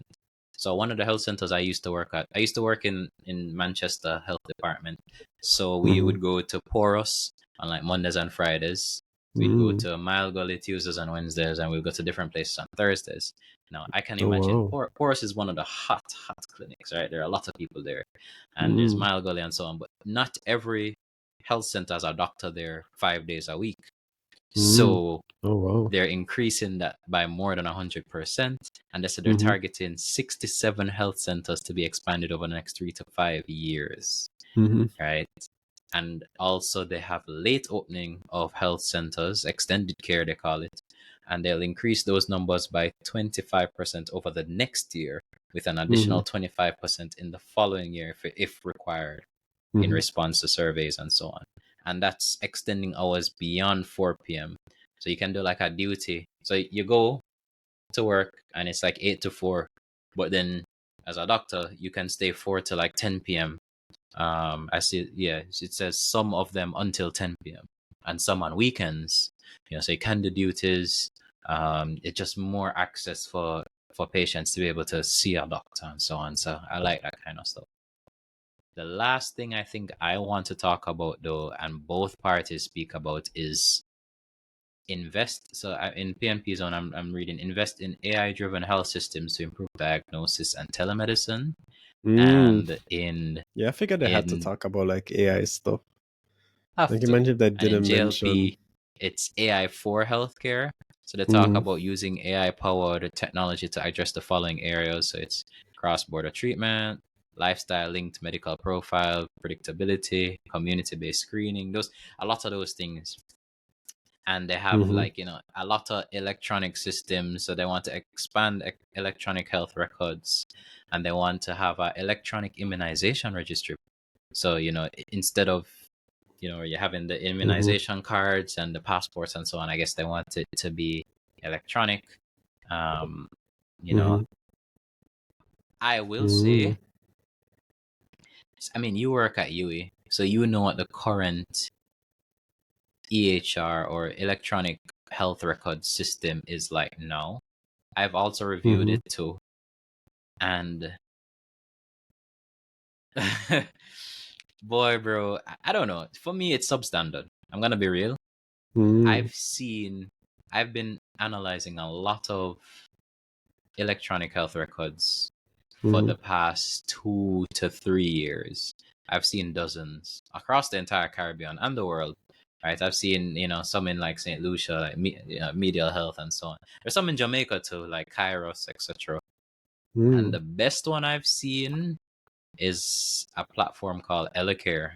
So one of the health centers I used to work at, I used to work in Manchester Health Department. So we mm-hmm, would go to Porus on like Mondays and Fridays. We'd go mm-hmm. to Mile Gully Tuesdays and Wednesdays, and we'd go to different places on Thursdays. Now I can Oh imagine wow. Porus is one of the hot clinics, right? There are a lot of people there, and there's Mm-hmm, Mile Gully and so on. But not every health center has a doctor there 5 days a week. mm-hmm. So Oh wow. they're increasing that by more than 100%. And they said they're Mm-hmm, targeting 67 health centers to be expanded over the next 3 to 5 years, mm-hmm, right? And also they have late opening of health centers, extended care they call it, and they'll increase those numbers by 25% over the next year, with an mm-hmm, additional 25% in the following year if required, in mm-hmm, response to surveys and so on. And that's extending hours beyond 4 p.m. So you can do like a duty. So you go to work and it's like 8 to 4, but then as a doctor, you can stay 4 to like 10 p.m. I see, yeah, it says some of them until 10 p.m. and some on weekends. So you can do duties. It's just more access for patients to be able to see a doctor and so on. So I like that kind of stuff. The last thing I think I want to talk about, though, and both parties speak about, is invest. So in PNP zone, I'm reading invest in AI driven health systems to improve diagnosis and telemedicine. mm. And Yeah, I figured they had to in talk about like AI stuff. have Like to. imagine if they And in didn't mention. JLP, it's AI for healthcare. So they talk Mm-hmm, about using AI powered technology to address the following areas. So it's cross border treatment, lifestyle linked medical profile, predictability, community based screening, those a lot of those things. And they have mm-hmm, like, a lot of electronic systems. So they want to expand electronic health records, and they want to have an electronic immunization registry. So, instead of, you're having the mm-hmm, immunization cards and the passports and so on, I guess they want it to be electronic. Um, you know, mm-hmm, I will mm-hmm, say, I mean, you work at UE, so you know what the current EHR or electronic health record system is like now. I've also reviewed mm-hmm, it too. And boy, bro, I don't know. For me, it's substandard. I'm gonna be real. mm-hmm, I've seen, I've been analyzing a lot of electronic health records for mm-hmm, the past 2 to 3 years. I've seen dozens across the entire Caribbean and the world. Right, I've seen some in like St. Lucia, like Medial Health and so on. There's some in Jamaica too, like Kairos, etc. And the best one I've seen is a platform called Elecare.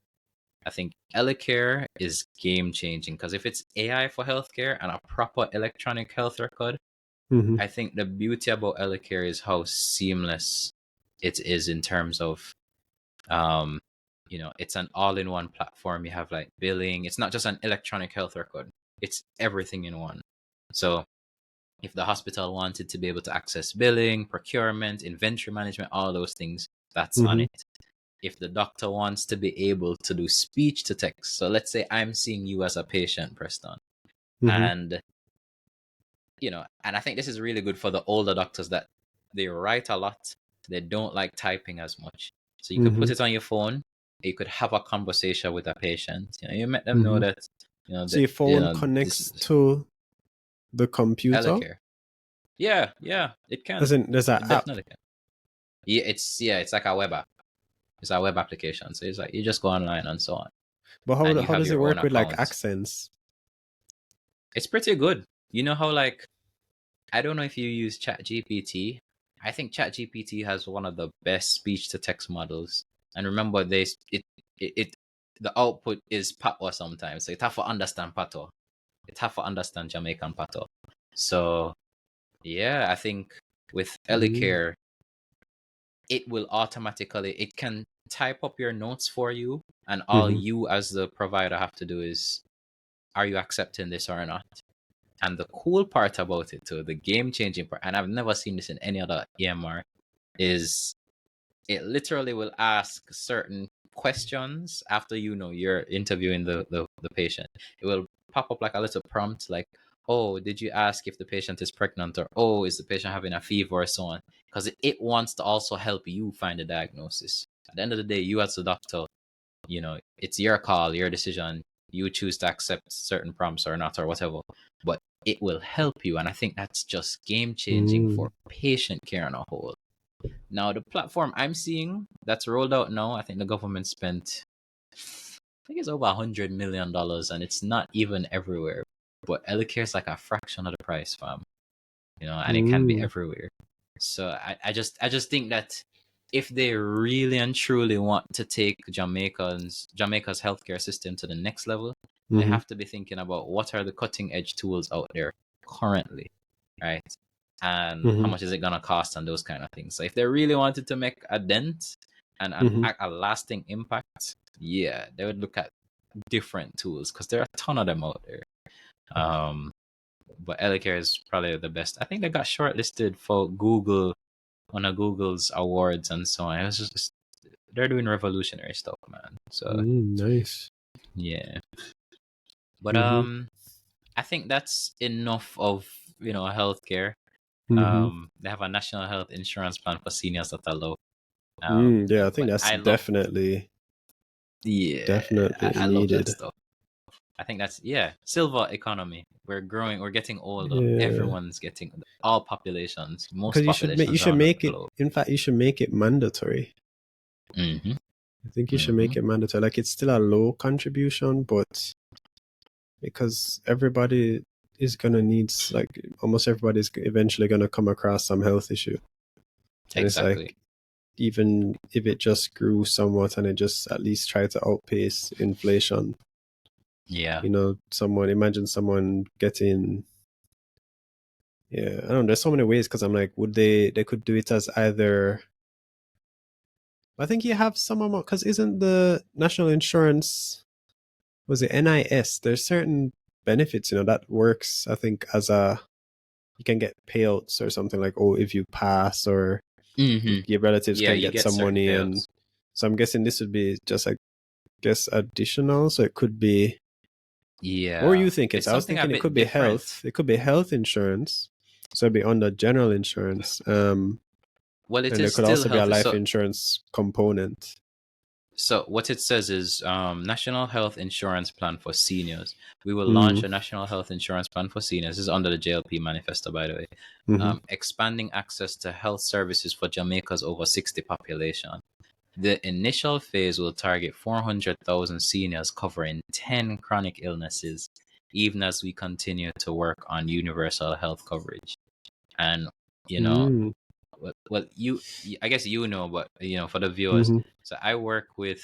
I think Elecare is game changing because if it's AI for healthcare and a proper electronic health record, I think the beauty about Elecare is how seamless it is in terms of, it's an all-in-one platform. You have like billing. It's not just an electronic health record. It's everything in one. So if the hospital wanted to be able to access billing, procurement, inventory management, all those things, that's on it. If the doctor wants to be able to do speech to text, so let's say I'm seeing you as a patient, Preston, and and I think this is really good for the older doctors that they write a lot, they don't like typing as much. So you could put it on your phone, you could have a conversation with a patient. You let them know that so your phone this connects is to the computer. Elecare. Yeah, it can. As in, there's an It app. definitely can. It's like a web app. It's a web application. So it's like you just go online and so on. But And how does it work with like account. accents? It's pretty good. You know how like I don't know if you use ChatGPT. I think ChatGPT has one of the best speech to text models. And remember, the output is patois sometimes, so it have to understand patois. It have to understand Jamaican patois. So yeah, I think with Elecare, it will it can type up your notes for you, and all you as the provider have to do is, are you accepting this or not? And the cool part about it too, the game-changing part, and I've never seen this in any other EMR, is it literally will ask certain questions after you're interviewing the patient. It will pop up like a little prompt like, oh, did you ask if the patient is pregnant, or oh, is the patient having a fever, or so on, because it wants to also help you find a diagnosis. At the end of the day, you as the doctor, it's your call, your decision. You choose to accept certain prompts or not, or whatever, but it will help you. And I think that's just game changing for patient care on a whole. Now, the platform I'm seeing that's rolled out now, I think the government spent, I think it's over $100 million, and it's not even everywhere. But Elecare is like a fraction of the price, fam. And it can be everywhere. So I just think that if they really and truly want to take Jamaica's healthcare system to the next level, they have to be thinking about what are the cutting edge tools out there currently, right? And how much is it gonna cost and those kind of things. So if they really wanted to make a dent and a lasting impact, yeah, they would look at different tools because there are a ton of them out there. But Elecare is probably the best. I think they got shortlisted for Google, one of Google's awards and so on. It was just they're doing revolutionary stuff, man. So nice. Yeah. But I think that's enough of healthcare. They have a national health insurance plan for seniors that are low. Yeah, I think that's definitely I love needed. that stuff. I think that's silver economy. We're growing. We're getting older. Yeah. Everyone's getting, all populations. Most populations. You should make it. In fact, you should make it mandatory. I think you should make it mandatory. Like, it's still a low contribution, but because everybody is gonna need, like, almost everybody's eventually gonna come across some health issue. And exactly. It's like, even if it just grew somewhat and it just at least tried to outpace inflation. Yeah. Imagine someone getting, I don't know, there's so many ways, because I'm like, would they could do it as either, I think you have some amount, because isn't the national insurance, was it NIS, there's certain benefits, that works, I think, as you can get payouts or something, like, oh, if you pass, or your relatives can get some money payouts. And so I'm guessing this would be just, I guess, additional, so it could be. Yeah. What were you thinking? I was thinking it could be health. It could be health insurance. So it'd be under general insurance. Well, and there could also be a life insurance component. So what it says is National Health Insurance Plan for Seniors. We will launch a National Health Insurance Plan for Seniors. This is under the JLP Manifesto, by the way. Expanding access to health services for Jamaica's over 60 population. The initial phase will target 400,000 seniors covering 10 chronic illnesses, even as we continue to work on universal health coverage. And, you know, Mm. well, I guess but, for the viewers, Mm-hmm. so I work with,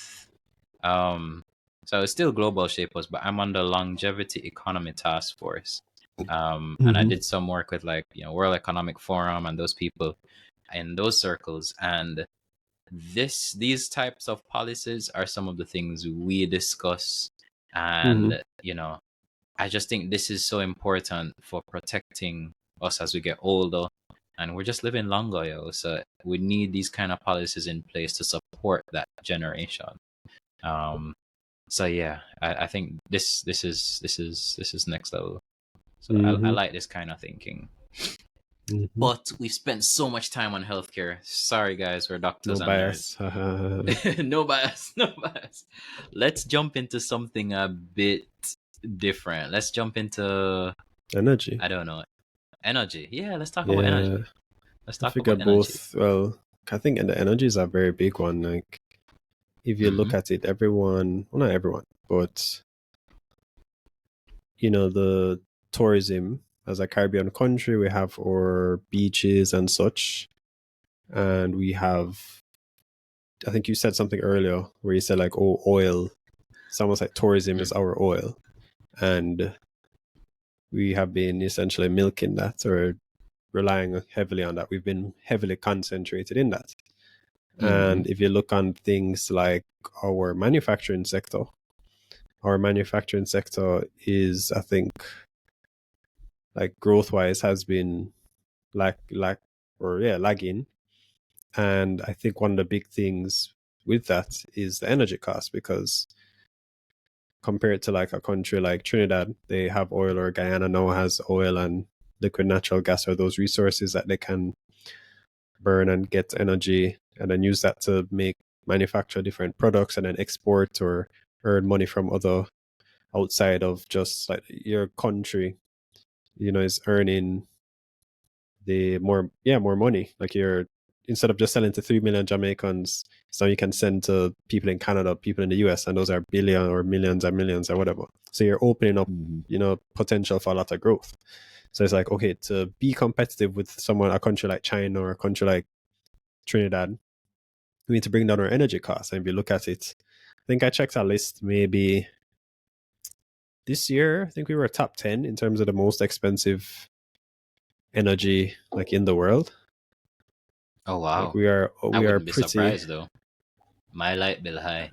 so it's still Global Shapers, but I'm on the Longevity Economy Task Force. And I Mm-hmm. did some work with World Economic Forum and those people in those circles. And these types of policies are some of the things we discuss. Mm-hmm. And I just think this is so important for protecting us as we get older, and we're just living longer, so we need these kind of policies in place to support that generation. So yeah, I think this is next level. So I Mm-hmm. like this kind of thinking. Mm-hmm. But we've spent so much time on healthcare. Sorry, guys, we're doctors No and nerds. bias. No bias, no bias. Let's jump into something a bit different. Let's jump into, Energy. I don't know, energy. Yeah, let's talk about Yeah, energy. Let's I talk figure about energy. both. Well, I think and the energy is a very big one. Like, if you Mm-hmm. look at it, everyone, well, not everyone, but the tourism as a Caribbean country, we have our beaches and such, and we have. I think you said something earlier where you said like, oh, oil. It's almost like tourism is our oil, and we have been essentially milking that or relying heavily on that. We've been heavily concentrated in that. Mm-hmm. And if you look on things like our manufacturing sector, is, I think, like growth wise has been lagging. And I think one of the big things with that is the energy cost, because compared to like a country like Trinidad, they have oil, or Guyana now has oil and liquid natural gas, or those resources that they can burn and get energy and then use that to manufacture different products and then export or earn money from other outside of just like your country, is earning more money. Like, you're, instead of just selling to 3 million Jamaicans, so you can send to people in Canada, people in the US, and those are billion or millions and millions or whatever. So you're opening up, Mm-hmm. potential for a lot of growth. So it's like, okay, to be competitive with a country like China or a country like Trinidad, we need to bring down our energy costs. And if you look at it, I think I checked our list maybe this year. I think we were top 10 in terms of the most expensive energy like in the world. Oh Like, wow, we are I we are wouldn't be pretty. surprised though. My light bill high.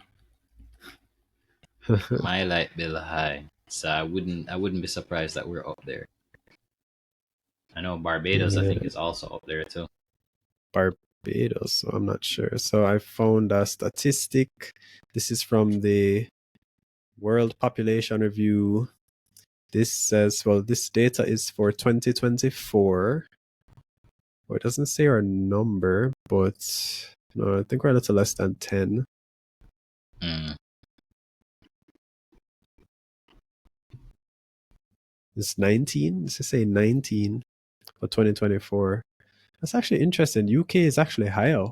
My light bill high. So I wouldn't be surprised that we're up there. I know Barbados, I think, Yeah, is also up there too. Barbados. So I'm not sure. So I found a statistic. This is from the World Population Review. This says, well, this data is for 2024. Well, it doesn't say our number, but no, I think we're a little less than 10. Mm. It's 19. Let's just say 19 for 2024. That's actually interesting. UK is actually higher.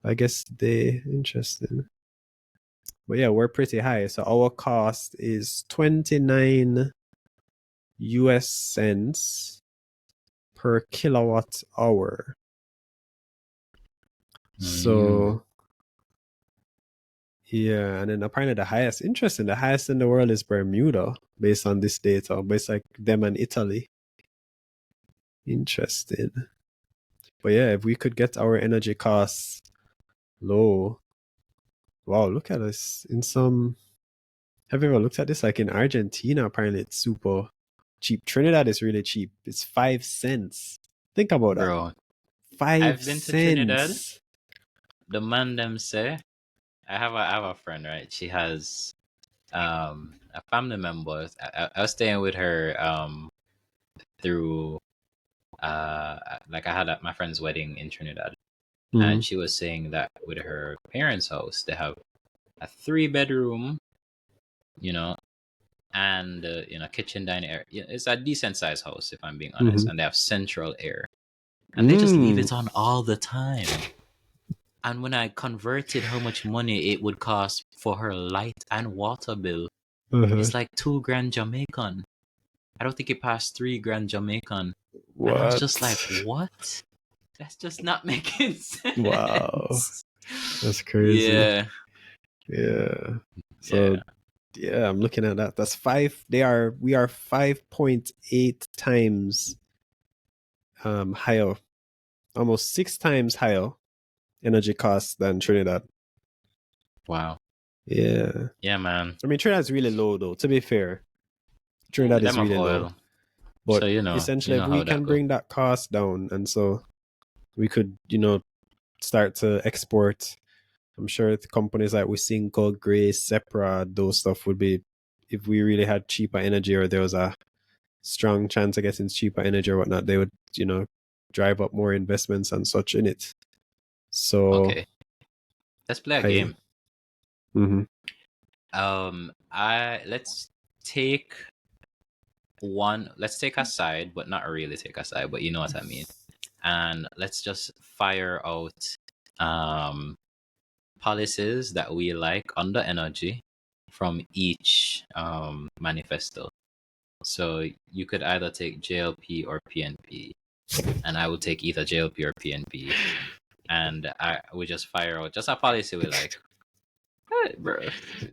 I guess they interesting. But yeah, we're pretty high. So our cost is 29 US cents per kilowatt hour. Mm. So yeah, and then apparently the highest in the world is Bermuda based on this data, but it's like them and Italy. Interesting. But yeah, if we could get our energy costs low, wow, look at us in some. Have you ever looked at this? Like in Argentina, apparently it's super cheap. Trinidad is really cheap. It's 5 cents. Think about that. Bro, Five I've been to Trinidad. cents. The man them say, I have a friend, right? She has a family member. I was staying with her through like I had my friend's wedding in Trinidad, Mm-hmm. and she was saying that with her parents' house they have a 3 bedroom, you know, and kitchen dining area. It's a decent sized house if I'm being honest, Mm-hmm. and they have central air, and they just leave Mm. it on all the time. And when I converted how much money it would cost for her light and water bill, Uh-huh. it's like $2,000 Jamaican. I don't think it passed $3,000 Jamaican. And I was just like, What? what? That's just not making Wow. sense. That's crazy. Yeah. Yeah. Yeah. So yeah, I'm looking at that. That's we are 5.8 times higher, almost 6 times higher energy costs than Trinidad. Wow. Yeah. Yeah, man. I mean, Trinidad's really low though, to be fair. Trinidad is Them have really low. oil. But So essentially, if we how that can go. bring that cost down, and so we could, start to export. I'm sure the companies like Wisinco, Grace, Sepra, those stuff would be, if we really had cheaper energy or there was a strong chance of getting cheaper energy or whatnot, they would, drive up more investments and such in it. So Okay. Let's play a I, game. mhm. Let's take let's take a side, but not really take a side, but you know what I mean. And let's just fire out policies that we like under energy from each manifesto. So you could either take JLP or PNP, and I would take either JLP or PNP, and I would just fire out just a policy we like. Hey, bro,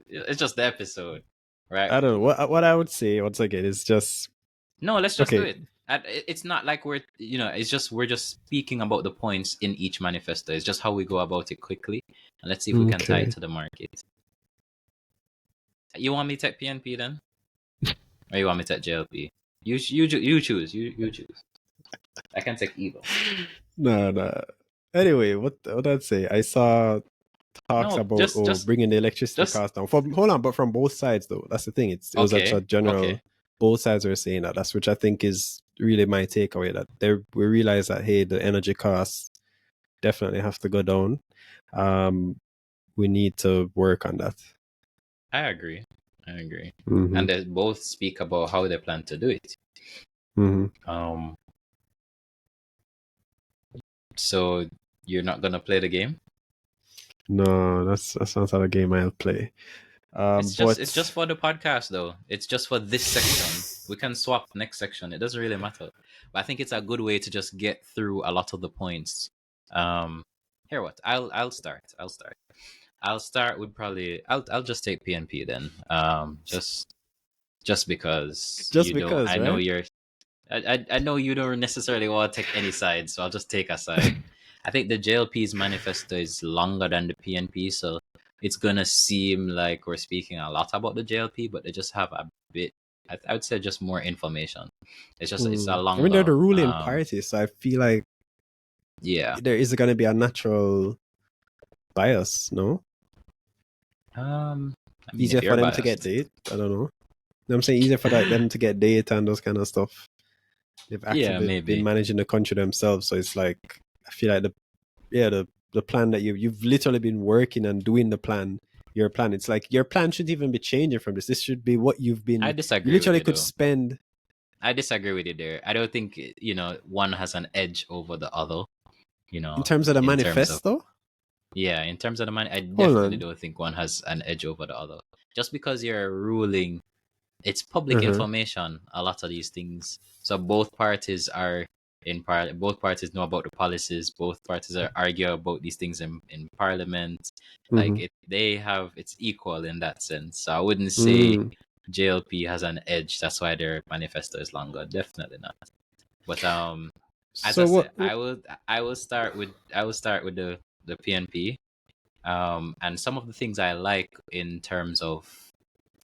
it's just the episode, right? I don't know what I would say once again is just No, let's just do okay. it. It's not like it's just we're just speaking about the points in each manifesto. It's just how we go about it quickly, and let's see if we can tie it Okay. to the market. You want me to take PNP then, or you want me to take JLP? You choose. You choose. I can take either. No, no. Anyway, what I'd say, I saw talks No, about bringing the electricity just cost down. Hold on, but from both sides though. That's the thing. It was okay, actually general. okay. Both sides were saying that. That's which I think is really my takeaway. That we realize that hey, the energy costs definitely have to go down. We need to work on that. I agree. I agree. Mm-hmm. And they both speak about how they plan to do it. Mm-hmm. So you're not gonna play the game? No, that's not a game I'll play. It's But just for the podcast though. It's just for this section. We can swap next section. It doesn't really matter. But I think it's a good way to just get through a lot of the points. Um Here what? I'll start. I'll start with probably I'll just take PNP then. Just because just because, I know right? I know you don't necessarily want to take any side, so I'll just take a side. I think the JLP's manifesto is longer than the PNP, so it's gonna seem like we're speaking a lot about the JLP, but they just have a bit. I would say just more information. It's a I mean, they're longer. the ruling party, so I feel like Yeah. there is going to be a natural bias, no? I mean, Easier if for you're them to get biased, date. I don't know. You know what I'm saying? Easier for them to get data and those kind of stuff. They've yeah, actively been maybe. managing the country themselves, so it's like I feel like the plan that you've literally been working and doing the plan. Your plan. It's like your plan should even be changing from this. This should be what you've I been. You disagree with literally you could though. spend I disagree with you there. I don't think one has an edge over the other. in terms of the In terms of manifesto. Yeah, in terms of the money, I Hold definitely on. don't think one has an edge over the other. Just because you're ruling, it's public Uh-huh. information, a lot of these things. So both parties are in both parties know about the policies, both parties are argue about these things in parliament. Like Mm-hmm. it's equal in that sense. So I wouldn't say Mm. JLP has an edge. That's why their manifesto is longer. Definitely not. But as I So said, what? I will start with the PNP. And some of the things I like in terms of,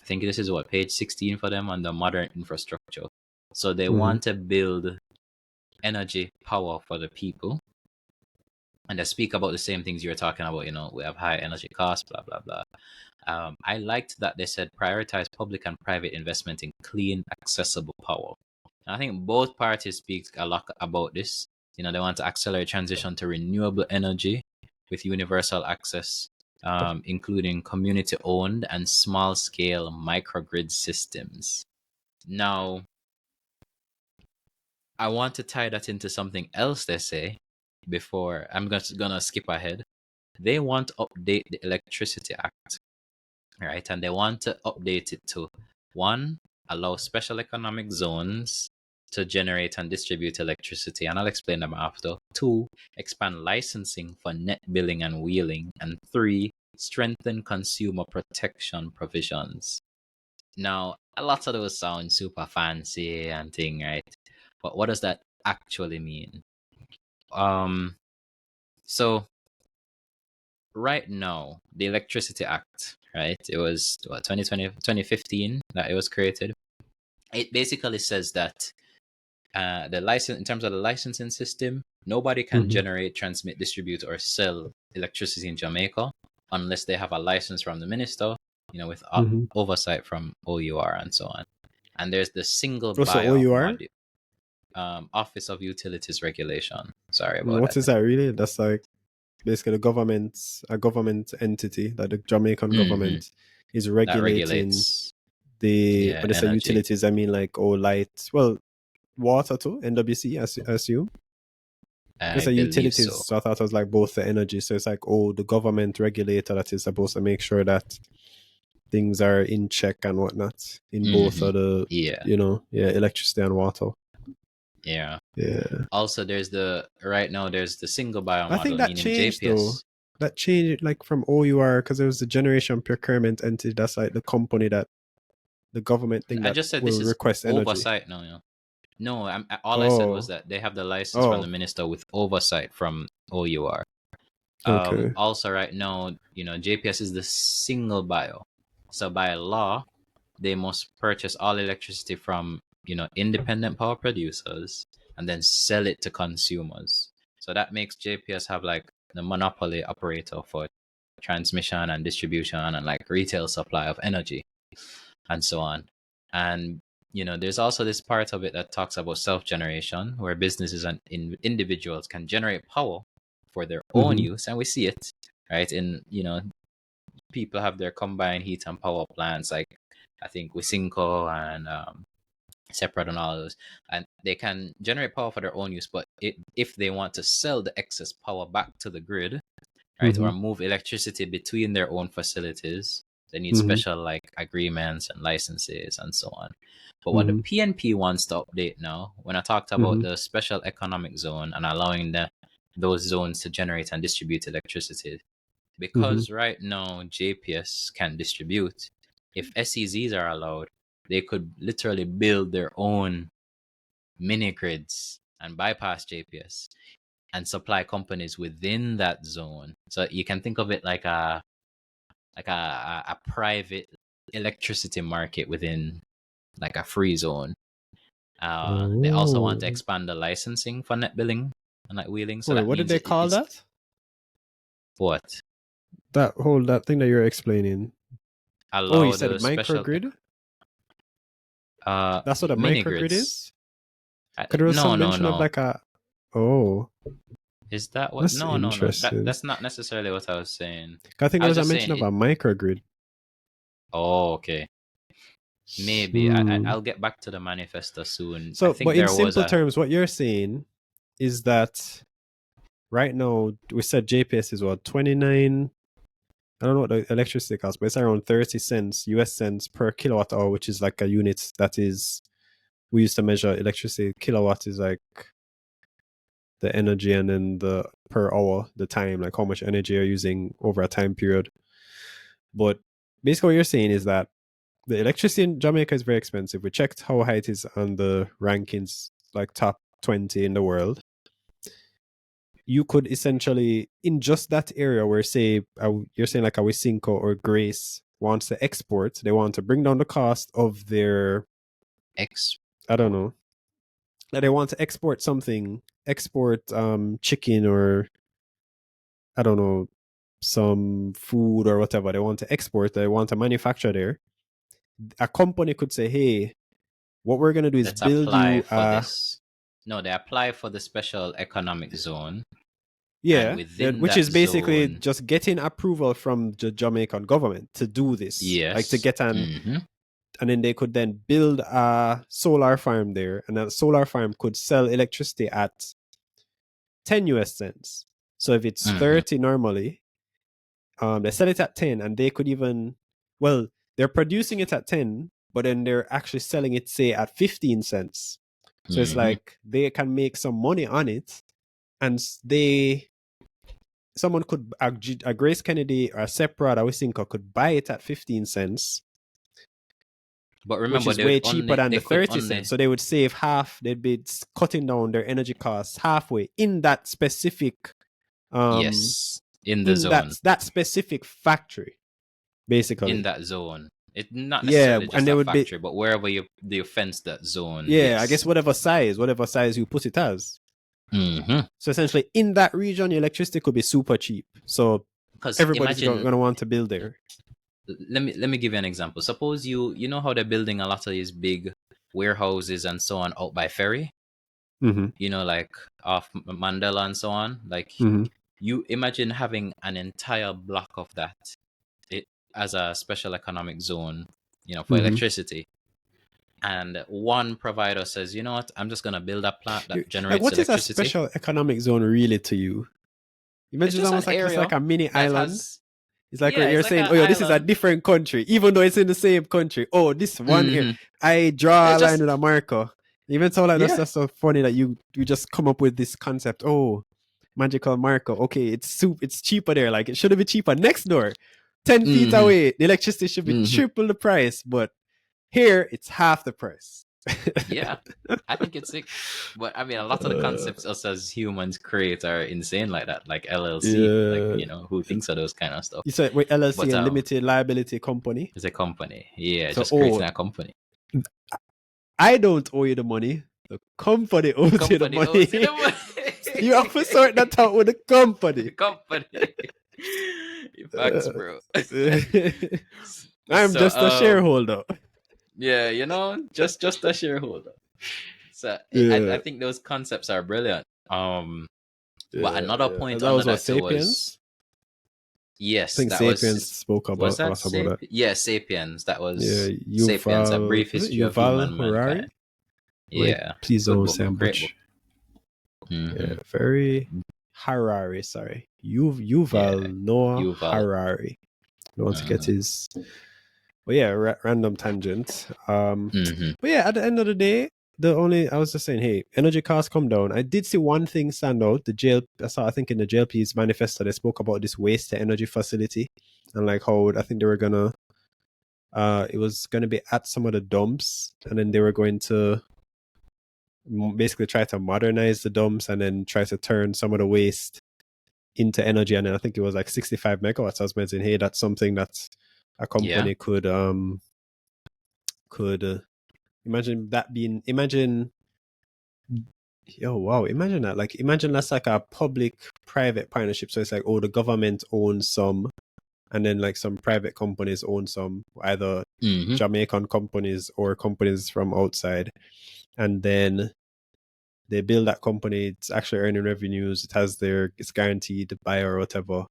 I think this is what page 16 for them on the modern infrastructure. So they Mm-hmm. want to build energy power for the people, and they speak about the same things you're talking about. We have high energy costs, blah blah blah. I liked that they said prioritize public and private investment in clean, accessible power. And I think both parties speak a lot about this. They want to accelerate transition to renewable energy with universal access, including community-owned and small-scale microgrid systems. Now, I want to tie that into something else they say before. I'm just gonna skip ahead. they want to update the Electricity Act, right? And they want to update it to one, allow special economic zones to generate and distribute electricity, and I'll explain them after. Two, expand licensing for net billing and wheeling. And three, strengthen consumer protection provisions. Now, a lot of those sound super fancy and thing, right? But what does that actually mean? So right now, the Electricity Act, right? It was what, 2015 that it was created. It basically says that the license, in terms of the licensing system, nobody can generate, transmit, distribute, or sell electricity in Jamaica unless they have a license from the minister, with oversight from OUR and so on. And there's the single What's the buyer OUR? module, Office of Utilities Regulation. Sorry about What that. is that really? That's like basically a government entity that the Jamaican government is That regulating regulates, the, yeah, when they say energy. utilities, I mean like light, well, water too, NWC, I assume. I Because the believe utilities, so. so I thought it was like both the energy. So it's like, the government regulator that is supposed to make sure that things are in check and whatnot in both of the, Yeah. electricity and water. Yeah. Yeah. Also, there's the single buyer I think model, that meaning changed though. JPS. That changed like from OUR, because there was the generation procurement entity. That's like the company that the government thing I that just said will this is request energy. oversight now. No, all I said was Oh, that they have the license from the oh, minister with oversight from OUR. okay. Also, right now, JPS is the single buyer. So by law, they must purchase all electricity from, independent power producers and then sell it to consumers. So that makes JPS have like the monopoly operator for transmission and distribution and like retail supply of energy and so on. And there's also this part of it that talks about self-generation, where businesses and individuals can generate power for their own use, and we see it, right? In people have their combined heat and power plants, like I think Wisinco and Separate and all those, and they can generate power for their own use. But if they want to sell the excess power back to the grid, right, or move electricity between their own facilities, they need special like agreements and licenses and so on. But what the PNP wants to update now, when I talked about the special economic zone and allowing those zones to generate and distribute electricity, because right now JPS can distribute, if SEZs are allowed, they could literally build their own mini grids and bypass JPS and supply companies within that zone. So you can think of it like a private electricity market within like a free zone. They also want to expand the licensing for net billing and like wheeling. So Wait, that what did means they call it's that? what? That thing that you're explaining. Oh, you Allow said the special microgrid? That's what a mini microgrid grids. is? Because there was No, some no, mention of no. like a. Oh, Is that what? that's No, no, no. interesting. That's not necessarily what I was saying. I think I there was was a just mention saying of it. a microgrid. Oh, okay. Maybe Hmm. I'll get back to the manifesto soon. I So, think but in there was simple a terms, what you're saying is that right now we said JPS is what, 29. I don't know what the electricity costs, but it's around 30 cents US cents per kilowatt hour, which is like a unit that is, we used to measure electricity. Kilowatt is like the energy, and then the per hour, the time, like how much energy you're using over a time period. But basically what you're saying is that the electricity in Jamaica is very expensive. We checked how high it is on the rankings, like top 20 in the world. You could essentially, in just that area where, say, you're saying like a Wisinco or Grace wants to export, they want to bring down the cost of their, X. I don't know, that they want to export something, export chicken, or I don't know, some food or whatever. They want to export, they want to manufacture there. A company could say, hey, what we're going to do is Let's build apply you for this. No, they apply for the special economic zone, and yeah, within which that is basically zone, just getting approval from the Jamaican government to do this, like to yes, get and then they could then build a solar farm there, and that solar farm could sell electricity at 10 US cents. So if it's 30 normally, they sell it at 10, and they could even, well, they're producing it at 10, but then they're actually selling it, say, at 15 cents. So it's like they can make some money on it, and someone could, a Grace Kennedy or a Separate or Wisinko could buy it at 15 cents, But which remember, is way cheaper than the 30 cents. So they would save half. They'd be cutting down their energy costs halfway in that specific, yes, in the zone, that specific factory, basically. in that zone. It not Yeah, necessarily just and they a would factory, but wherever you fence that zone. yeah, yes. I guess whatever size you put it as. Mm-hmm. So essentially, in that region, your electricity could be super cheap. So Because everybody's going to want to build there. let me give you an example. Suppose you know how they're building a lot of these big warehouses and so on out by ferry. Mm-hmm. You know, like off Mandela and so on. Like you imagine having an entire block of that, it as a special economic zone, you know, for electricity. And one provider says, you know what, I'm just gonna build a plant that generates what electricity. What is a special economic zone really to you? Imagine it's almost like it's like a mini island. It's like you're saying, like, oh, this is a different country, even though it's in the same country. Oh, this one here, I draw a line with a marker. Even so, like that's so funny that you just come up with this concept. Oh, magical marker. Okay, it's cheaper there. Like it should be cheaper next door, 10 feet away. The electricity should be triple the price, but here it's half the price. Yeah, I think it's sick. But I mean, a lot of the concepts us as humans create are insane like that, like LLC, like, you know, who thinks of those kind of stuff. You said, wait, LLC, a limited liability company? It's a company. Yeah, so, just creating a company. I don't owe you the money. The company owes you the money. You have to sort that out with the company. The company. Facts, bro. I'm just a shareholder. Yeah, you know, just a shareholder. So I think those concepts are brilliant. But another point that was that Sapiens. Yes, I think Sapiens spoke about that. Yeah, Sapiens. That was Sapiens. A Brief History of Human Mankind. Yeah, please don't say much. Yeah, very Harari. Sorry, Yuval Noah Harari. I want to get his. But yeah, random tangent. But yeah, at the end of the day, I was just saying, hey, energy costs come down. I did see one thing stand out. I think in the JLP's manifesto, they spoke about this waste to energy facility and like how I think they were gonna, it was gonna be at some of the dumps, and then they were going to basically try to modernize the dumps and then try to turn some of the waste into energy. And then I think it was like 65 megawatts. I was mentioning, hey, that's something that a company could imagine that being imagine that, like, imagine that's like a public private partnership. So it's like, oh, the government owns some, and then like some private companies own some, either Jamaican companies or companies from outside, and then they build that company. It's actually earning revenues. It's guaranteed buy or whatever,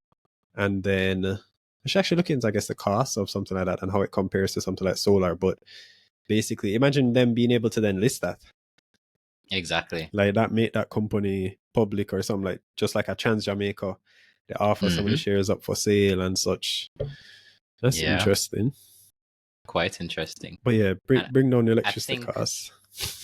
and then I should actually look into, I guess, the cost of something like that and how it compares to something like solar. But basically, imagine them being able to then list that. Exactly. Like that, make that company public or something, like just like a Trans Jamaica. They offer some of the shares up for sale and such. That's interesting. Quite interesting. But yeah, bring down the electricity costs.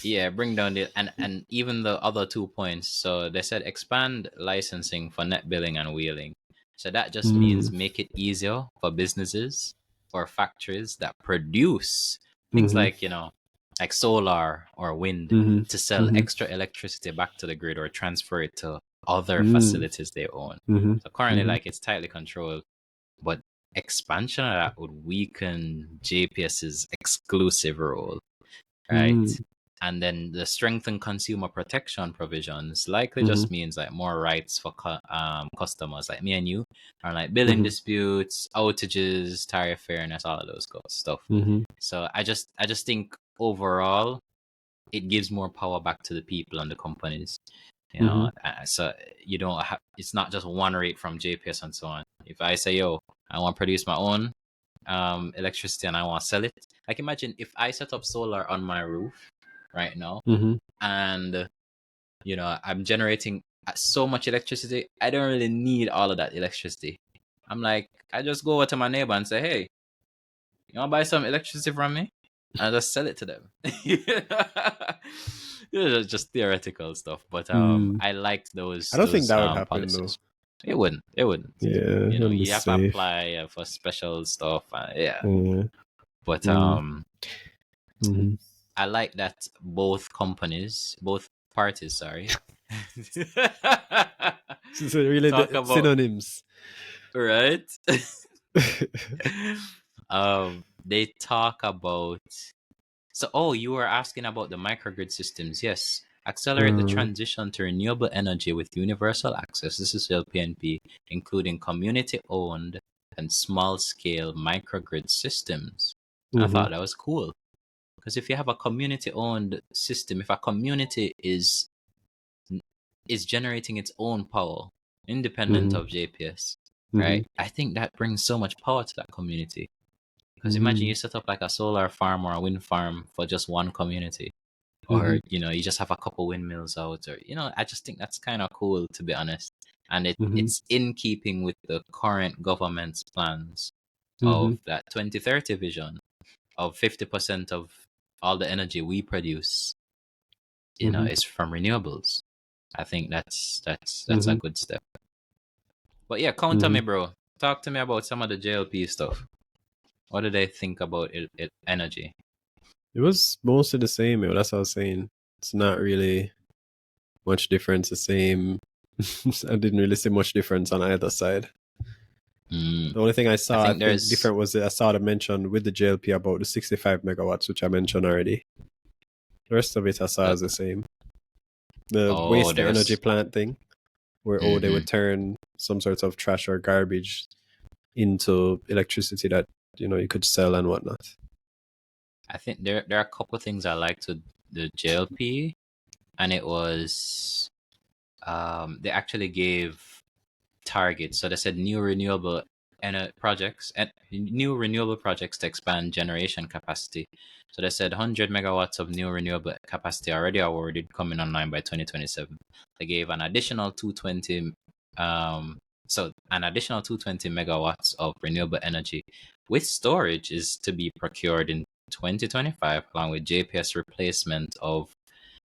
Yeah, bring down and even the other 2 points. So they said expand licensing for net billing and wheeling. So that just means make it easier for businesses or factories that produce things like, you know, like solar or wind to sell extra electricity back to the grid or transfer it to other facilities they own. So currently, like, it's tightly controlled, but expansion of that would weaken JPS's exclusive role, right? And then the strengthened consumer protection provisions likely just means like more rights for customers like me and you, or like billing disputes, outages, tariff fairness, all of those stuff. So I just think overall it gives more power back to the people and the companies, you know. So you don't have, it's not just one rate from JPS and so on. If I say, yo, I want to produce my own electricity and I want to sell it, like, imagine if I set up solar on my roof right now and, you know, I'm generating so much electricity, I don't really need all of that electricity. I'm like, I just go over to my neighbor and say, hey, you want to buy some electricity from me? And just sell it to them. Just theoretical stuff, but Mm. I liked I don't think those that would happen though. policies. It wouldn't. It wouldn't. Yeah, You know, it'll be you have to safe. apply for special stuff. Yeah, Yeah. but Mm. Mm-hmm. I like that both parties, sorry, So really talk the about synonyms. right. They talk about. So, you were asking about the microgrid systems. Yes. Accelerate the Mm. transition to renewable energy with universal access. This is LPNP, including community owned and small scale microgrid systems. I Mm-hmm. thought that was cool. Because if you have a community owned system, if a community is generating its own power, independent Mm-hmm. of JPS, Mm-hmm. right? I think that brings so much power to that community. Because imagine Mm-hmm. you set up like a solar farm or a wind farm for just one community, Mm-hmm. or you just have a couple windmills out, or I just think that's kind of cool, to be honest. And Mm-hmm. it's in keeping with the current government's plans Mm-hmm. of that 2030 vision of 50% of all the energy we produce, Mm-hmm. is from renewables. I think that's a Mm-hmm. good step. But yeah, counter Mm-hmm. me, bro. Talk to me about some of the JLP stuff. What do they think about energy? It was mostly the same. That's what I was saying. It's not really much difference. The same. I didn't really see much difference on either side. Mm, The only thing I I saw, I think think, there's different was that I saw the mention with the JLP about the 65 megawatts, which I mentioned already. The rest of it I saw uh, as the same. The oh, waste to energy there's plant thing, where they hmm would turn some sort of trash or garbage into electricity that you could sell and whatnot. I think there are a couple of things I liked with the JLP, and it was they actually gave targets. So they said new renewable projects to expand generation capacity. So they said 100 megawatts of new renewable capacity already awarded, coming online by 2027. They gave an additional 220 an additional 220 megawatts of renewable energy with storage is to be procured in 2025, along with JPS replacement of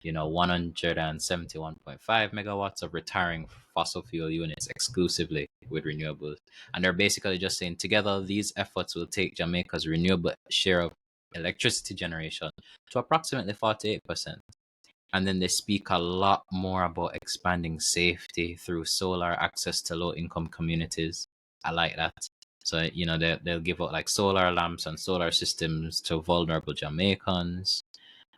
171.5 megawatts of retiring fossil fuel units exclusively with renewables. And they're basically just saying together these efforts will take Jamaica's renewable share of electricity generation to approximately 48%. And then they speak a lot more about expanding safety through solar access to low income communities. I like that. So, they'll give out like solar lamps and solar systems to vulnerable Jamaicans,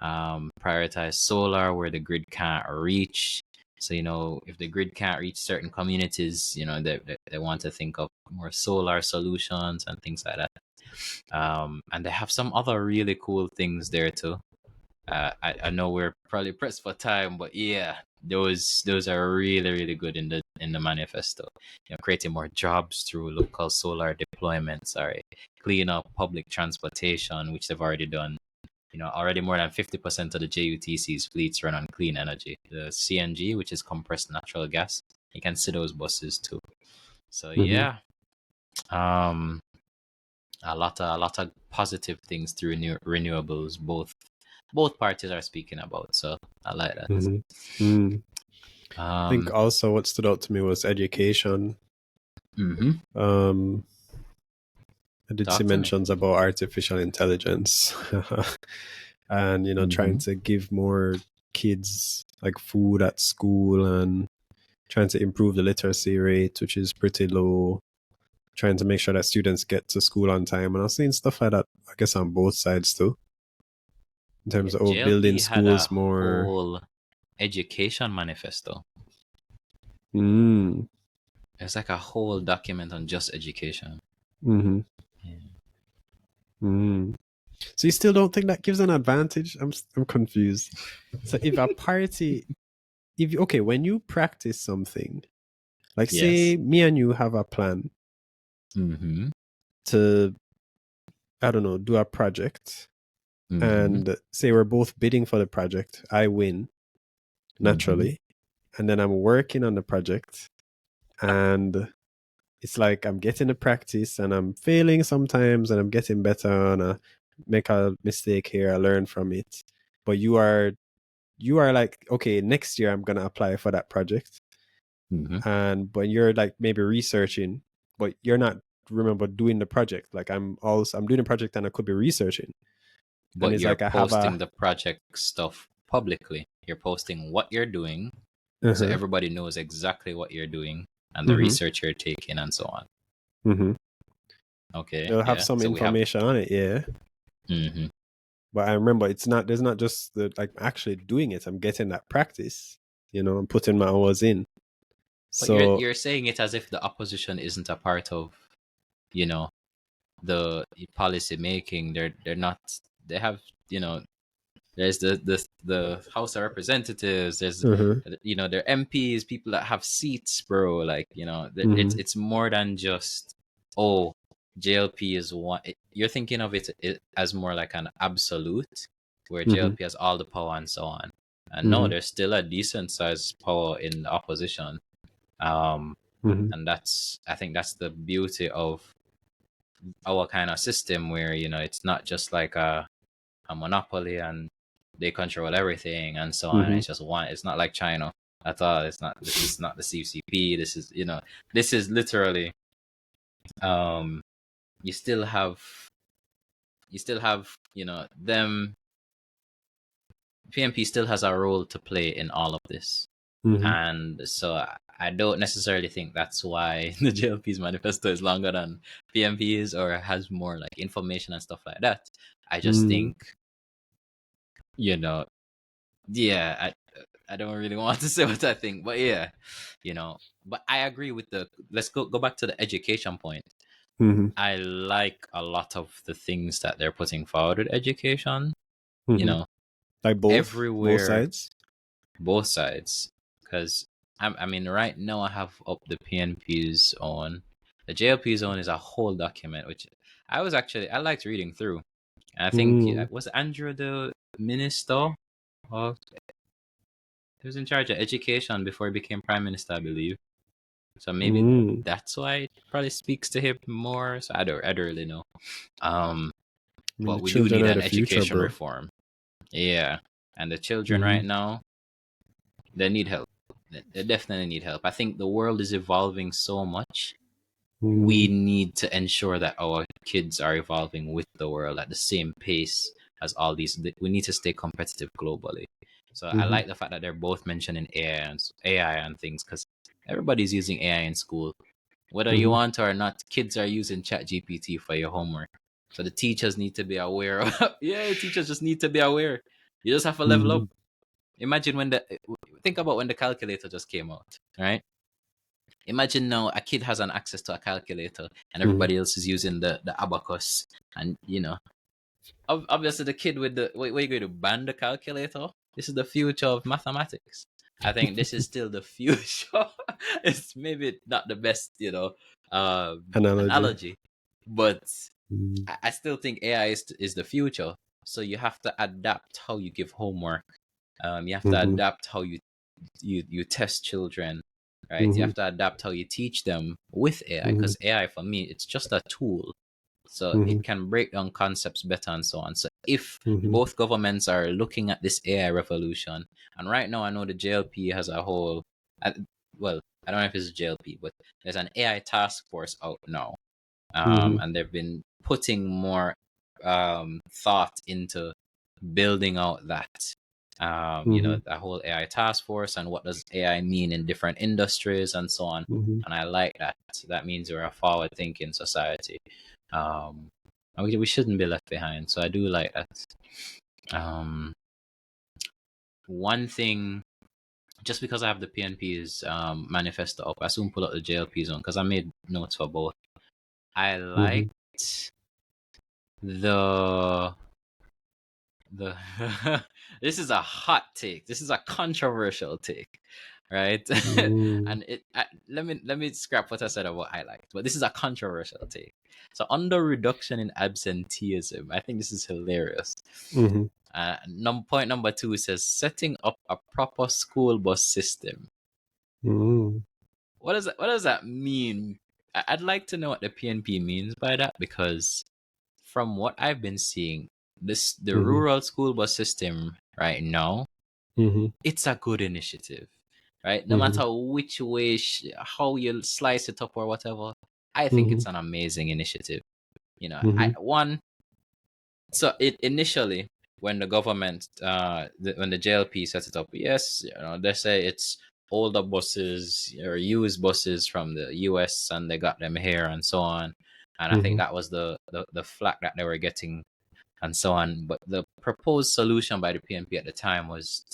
prioritize solar where the grid can't reach. So, if the grid can't reach certain communities, they want to think of more solar solutions and things like that. And they have some other really cool things there too. I know we're probably pressed for time, but yeah, those are really really good in the manifesto. Creating more jobs through local solar deployments. Sorry, clean up public transportation, which they've already done. Already more than 50% of the JUTC's fleets run on clean energy. The CNG, which is compressed natural gas, you can see those buses too. So Mm-hmm. yeah, um, a lot of positive things through renewables. Both parties are speaking about. So I like that. Mm-hmm. Mm. I think Um, also what stood out to me was education. mm-hmm. Um, I did see Talk to me. mentions about artificial intelligence, and trying Mm-hmm. to give more kids like food at school and trying to improve the literacy rate, which is pretty low. Trying to make sure that students get to school on time, and I've seen stuff like that. I guess on both sides too, in Yeah, terms of building JLP had a schools more. whole education manifesto. Mm, It's like a whole document on just education. mm-hmm, Yeah. mm. So you still don't think that gives an advantage? I'm confused. So if a party, okay, when you practice something, like Yes. say me and you have a plan Mm-hmm. to, I don't know, do a project, Mm-hmm. and say we're both bidding for the project, I win Mm-hmm. naturally, and then I'm working on the project, and it's like I'm getting the practice and I'm failing sometimes and I'm getting better and I make a mistake here, I learn from it. But you are like, okay, next year I'm gonna apply for that project. Mm-hmm. And but you're like maybe researching, but you're not remember doing the project. Like I'm doing a project and I could be researching. And But it's you're like I have posting a the project stuff publicly. You're posting what you're doing, so uh-huh, everybody knows exactly what you're doing and the mm-hmm, research you're taking and so on. mm-hmm. Okay, It'll have yeah. some So we have. information on it, yeah. Mm-hmm. But I remember it's not there's not just the like actually doing it. I'm getting that practice. I'm putting my hours in. But you're So you're saying it as if the opposition isn't a part of, you know, the policy making. They're not. They have, you know, there's the House of Representatives. There's, uh-huh, their MPs, people that have seats, bro. Like, mm-hmm, it's more than just, oh, JLP is one. You're thinking of it as more like an absolute, where mm-hmm, JLP has all the power and so on. And no, mm-hmm, there's still a decent sized power in the opposition. Um, mm-hmm, and I think that's the beauty of our kind of system, where it's not just like a monopoly and they control everything and so on. mm-hmm, It's just one. It's not like China at all. It's not. This is not the CCP. This is, this is literally. Um, you still have them. PMP still has a role to play in all of this, mm-hmm, and so I don't necessarily think that's why the JLP's manifesto is longer than PMP's or has more like information and stuff like that. I just mm-hmm, think, you know, yeah, I don't really want to say what I think, but yeah, but I agree with let's go back to the education point. mm-hmm, I like a lot of the things that they're putting forward with education, you mm-hmm. know, Like both everywhere, sides. both sides. Because I mean, right now I have up the PNP's on. The JLP's on is a whole document, which I liked reading through. And I think, Mm, was Andrew the minister? Or he was in charge of education before he became prime minister, I believe. So maybe mm. that's why it probably speaks to him more. So I don't really know. Um, I mean, but the we do children need are an the future, education bro. reform. Yeah, and the children Mm-hmm, right now, they need help. They definitely need help. I think the world is evolving so much. We mm-hmm, need to ensure that our kids are evolving with the world at the same pace as all these. We need to stay competitive globally. So I mm-hmm, like the fact that they're both mentioning AI and things, because everybody's using AI in school. Whether you mm-hmm, want to or not, kids are using ChatGPT for your homework. So the teachers need to be aware of. Yeah, teachers just need to be aware. You just have to level mm-hmm, up. Imagine think about when the calculator just came out, right? Imagine now a kid has an access to a calculator and mm-hmm. everybody else is using the abacus, and obviously the kid with the what you going to ban the calculator? This is the future of mathematics. I think this is still the future. It's maybe not the best, Analogy. analogy, but Mm-hmm, I still think AI is the future. So you have to adapt how you give homework. You have to mm-hmm, adapt how you test children, right? You mm-hmm, have to adapt how you teach them with AI, mm-hmm, because AI for me, it's just a tool, so mm-hmm, it can break down concepts better and so on. So if mm-hmm, both governments are looking at this AI revolution, and right now I know the JLP has a whole, uh, well, I don't know if it's JLP, but there's an AI task force out now, mm-hmm, and they've been putting more thought into building out mm-hmm, the whole AI task force, and what does AI mean in different industries and so on. mm-hmm. And I like that. That means we're a forward thinking society. And we shouldn't be left behind. So I do like that. Um, one thing, just because I have the PNP's manifesto up, I soon pull up the JLP's on, because I made notes for both. I Mm-hmm. liked the the this is a hot take. This is a controversial take, right? Mm, And let me scrap what I said about I liked, but this is a controversial take. So under reduction in absenteeism, I think this is hilarious. mhm, Point number 2 says setting up a proper school bus system. mm. What does that mean? I'd like to know what the PNP means by that, because from what I've been seeing, the Mm-hmm. rural school bus system right now, Mm-hmm. it's a good initiative, right? No Mm-hmm. matter which way, how you slice it up or whatever, I think Mm-hmm. it's an amazing initiative. Mm-hmm. So it initially, when the government, when the JLP set it up, yes, they say it's older buses or used buses from the US, and they got them here and so on. And I think Mm-hmm. that was the flack that they were getting and so on. But the proposed solution by the PNP at the time was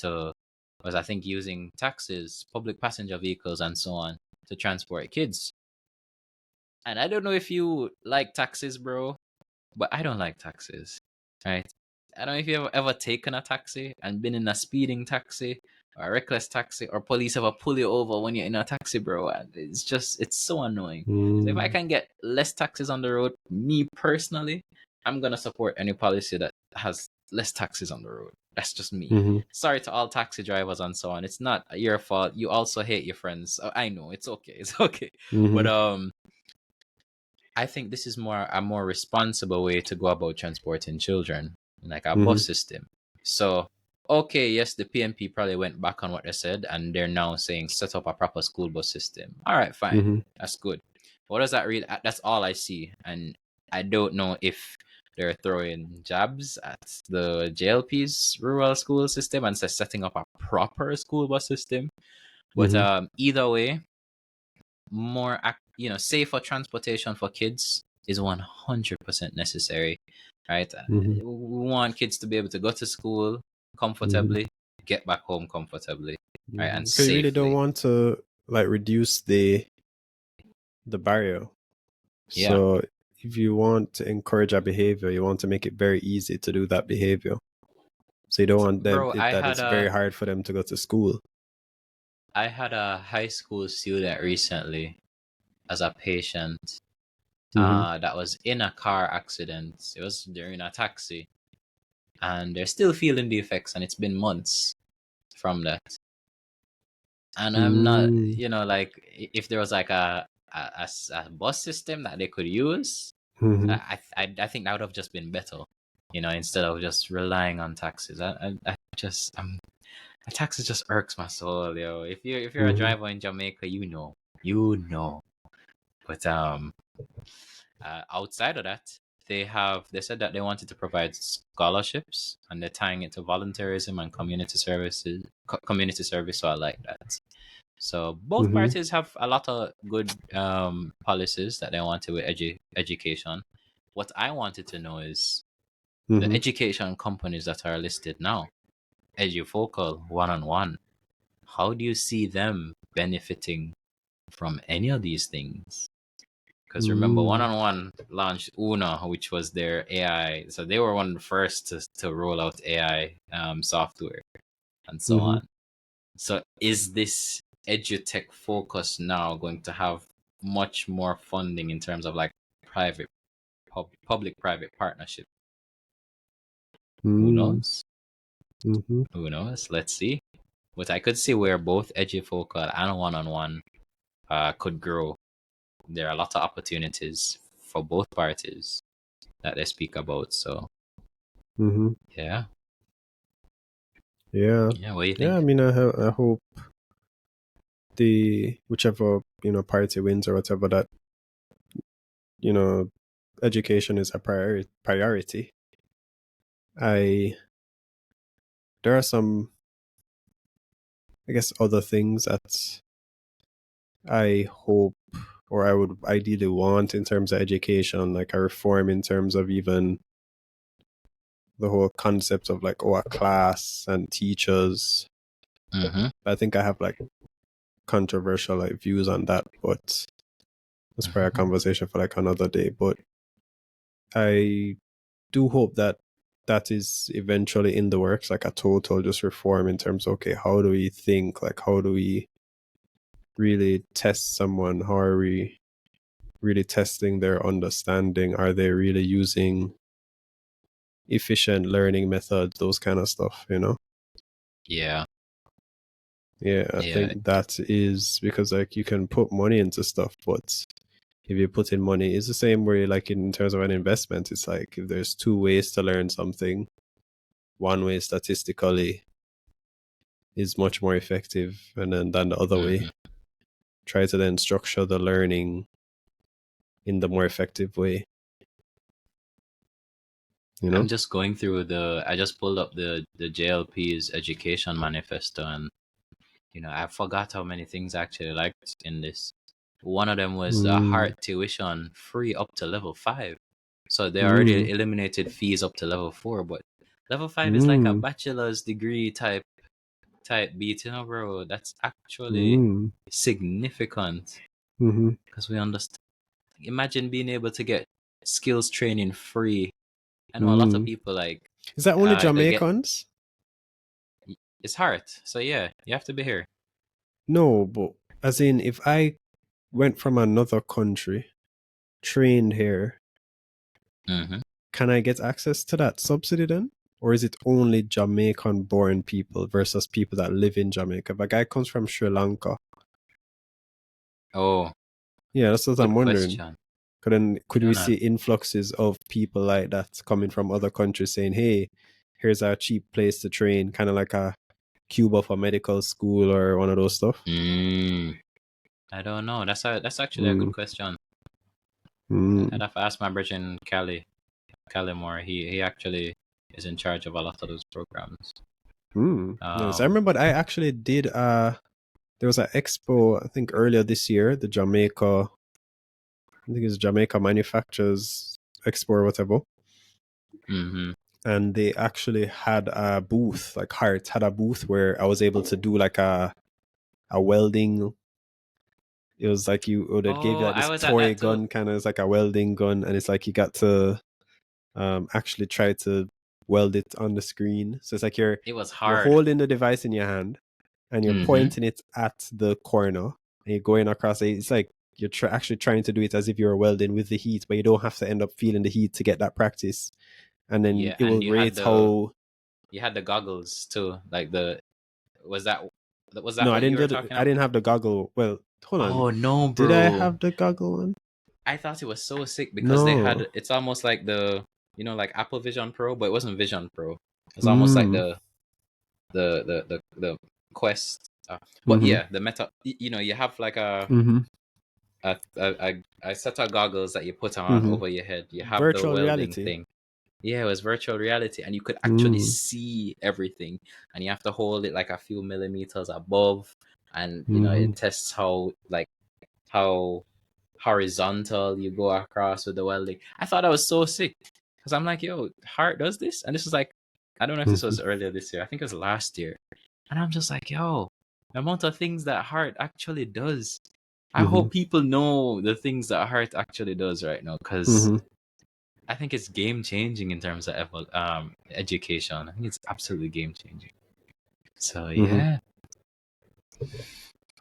I think using taxis, public passenger vehicles, and so on to transport kids. And I don't know if you like taxis, bro, but I don't like taxis, right? I don't know if you've ever taken a taxi and been in a speeding taxi or a reckless taxi, or police ever pull you over when you're in a taxi, bro. And it's so annoying. So if I can get less taxis on the road, me personally, I'm gonna support any policy that has less taxis on the road. That's just me. Mm-hmm. Sorry to all taxi drivers and so on. It's not your fault. You also hate your friends. I know, it's okay. It's okay. But Mm-hmm. I think this is a more responsible way to go about transporting children, like a Mm-hmm. bus system. So, okay, yes, the PNP probably went back on what they said, and they're now saying set up a proper school bus system. All right, fine, Mm-hmm. that's good. What does that really? That's all I see, and I don't know if they're throwing jabs at the JLP's rural school system and setting up a proper school bus system. But Mm-hmm. either way, safer transportation for kids is 100% necessary, right? Mm-hmm. We want kids to be able to go to school Mm-hmm. comfortably, get back home comfortably, right, and Because you really don't safely. want to like reduce the barrier. Yeah, So if you want to encourage a behavior, you want to make it very easy to do that behavior. So you don't want them bro. that it's very hard for them to go to school. I had a high school student recently as a patient, Mm-hmm. that was in a car accident. It was during a taxi, and they're still feeling the effects, and it's been months from that. And I'm not, Mm-hmm. like, if there was like a bus system that they could use, Mm-hmm. I think that would have just been better, instead of just relying on taxis. I just a taxi just irks my soul, yo. If you're a Mm-hmm. driver in Jamaica, you know. But outside of that, they said that they wanted to provide scholarships, and they're tying it to volunteerism and community service. So I like that. So both Mm-hmm. parties have a lot of good policies that they want to with education. What I wanted to know is the Mm-hmm. education companies that are listed now, Edufocal, One on One. How do you see them benefiting from any of these things? Because remember, One Mm-hmm. on One launched Una, which was their AI. So they were one of the first to roll out AI software and so Mm-hmm. on. So is this edutech focus now going to have much more funding in terms of like private public private partnership? Who knows? Mm-hmm. Who knows? Let's see. But I could see where both Edufocal and One on One could grow. There are a lot of opportunities for both parties that they speak about. So Mm-hmm. yeah, Yeah. yeah. What do you Yeah. I think? mean, I hope the whichever party wins or whatever, that you know education is a priority. I There are some, I guess, other things that I hope, or I would ideally want in terms of education, like a reform in terms of even the whole concept of like, a class and teachers. Mm-hmm. I think I have like controversial like views on that, but that's probably a Mm-hmm. conversation for like another day. But I do hope that that is eventually in the works, like a total just reform in terms of, okay, how do we think, like how do we really test someone, how are we really testing their understanding, are they really using efficient learning methods, those kind of stuff. Yeah. Yeah, I Yeah. think that is because like you can put money into stuff, but if you put in money. It's the same way, like in terms of an investment. It's like if there's two ways to learn something, one way statistically is much more effective, and then than the other way. Try to then structure the learning in the more effective way. You know? I'm just going through I just pulled up the JLP's education manifesto, and I forgot how many things I actually liked in this. One of them was heart tuition free up to level 5. So they already eliminated fees up to level 4, but level 5 is like a bachelor's degree type beat, bro. That's actually significant because we understand. Imagine being able to get skills training free. I know a lot of people like. Is that only they get Jamaicans? it's hard. So yeah, you have to be here. No, but as in, if I went from another country, trained here, can I get access to that subsidy then? Or is it only Jamaican-born people versus people that live in Jamaica? If a guy comes from Sri Lanka. Oh, yeah, that's what I'm wondering. Question. Could we see influxes of people like that coming from other countries saying, "Hey, here's a cheap place to train," kind of like a Cuba for medical school or one of those stuff? I don't know. That's actually a good question. I'd have to ask my brother in Cali Moore. He actually is in charge of a lot of those programs. Yes, I remember I actually did there was an expo, I think earlier this year, the Jamaica, I think it's Jamaica Manufacturers Expo or whatever. And they actually had a booth, like Heart had a booth where I was able to do like a welding. It was like they'd give you like this toy gun, kind of, it's like a welding gun, and it's like you got to actually try to weld it on the screen. So it's like it was hard. You're holding the device in your hand and you're pointing it at the corner and you're going across it. It's like you're actually trying to do it as if you're welding with the heat, but you don't have to end up feeling the heat to get that practice. And then it will rate how. You had the goggles too, like was that no, what I didn't have the goggle. Well, hold on. Oh no, bro! Did I have the goggle on? I thought it was so sick because they had. It's almost like like Apple Vision Pro, but it wasn't Vision Pro. It's almost like the Quest. But yeah, the Meta. You have like a set of goggles that you put on over your head. You have virtual the welding reality thing. Yeah, it was virtual reality, and you could actually see everything, and you have to hold it like a few millimeters above, and it tests how horizontal you go across with the welding. I thought that was so sick because I'm like, yo, Heart does this, and this was like, I don't know if this was earlier this year. I think it was last year, and I'm just like, yo, the amount of things that Heart actually does. I hope people know the things that Heart actually does right now, because I think it's game changing in terms of education. I think it's absolutely game changing. So yeah,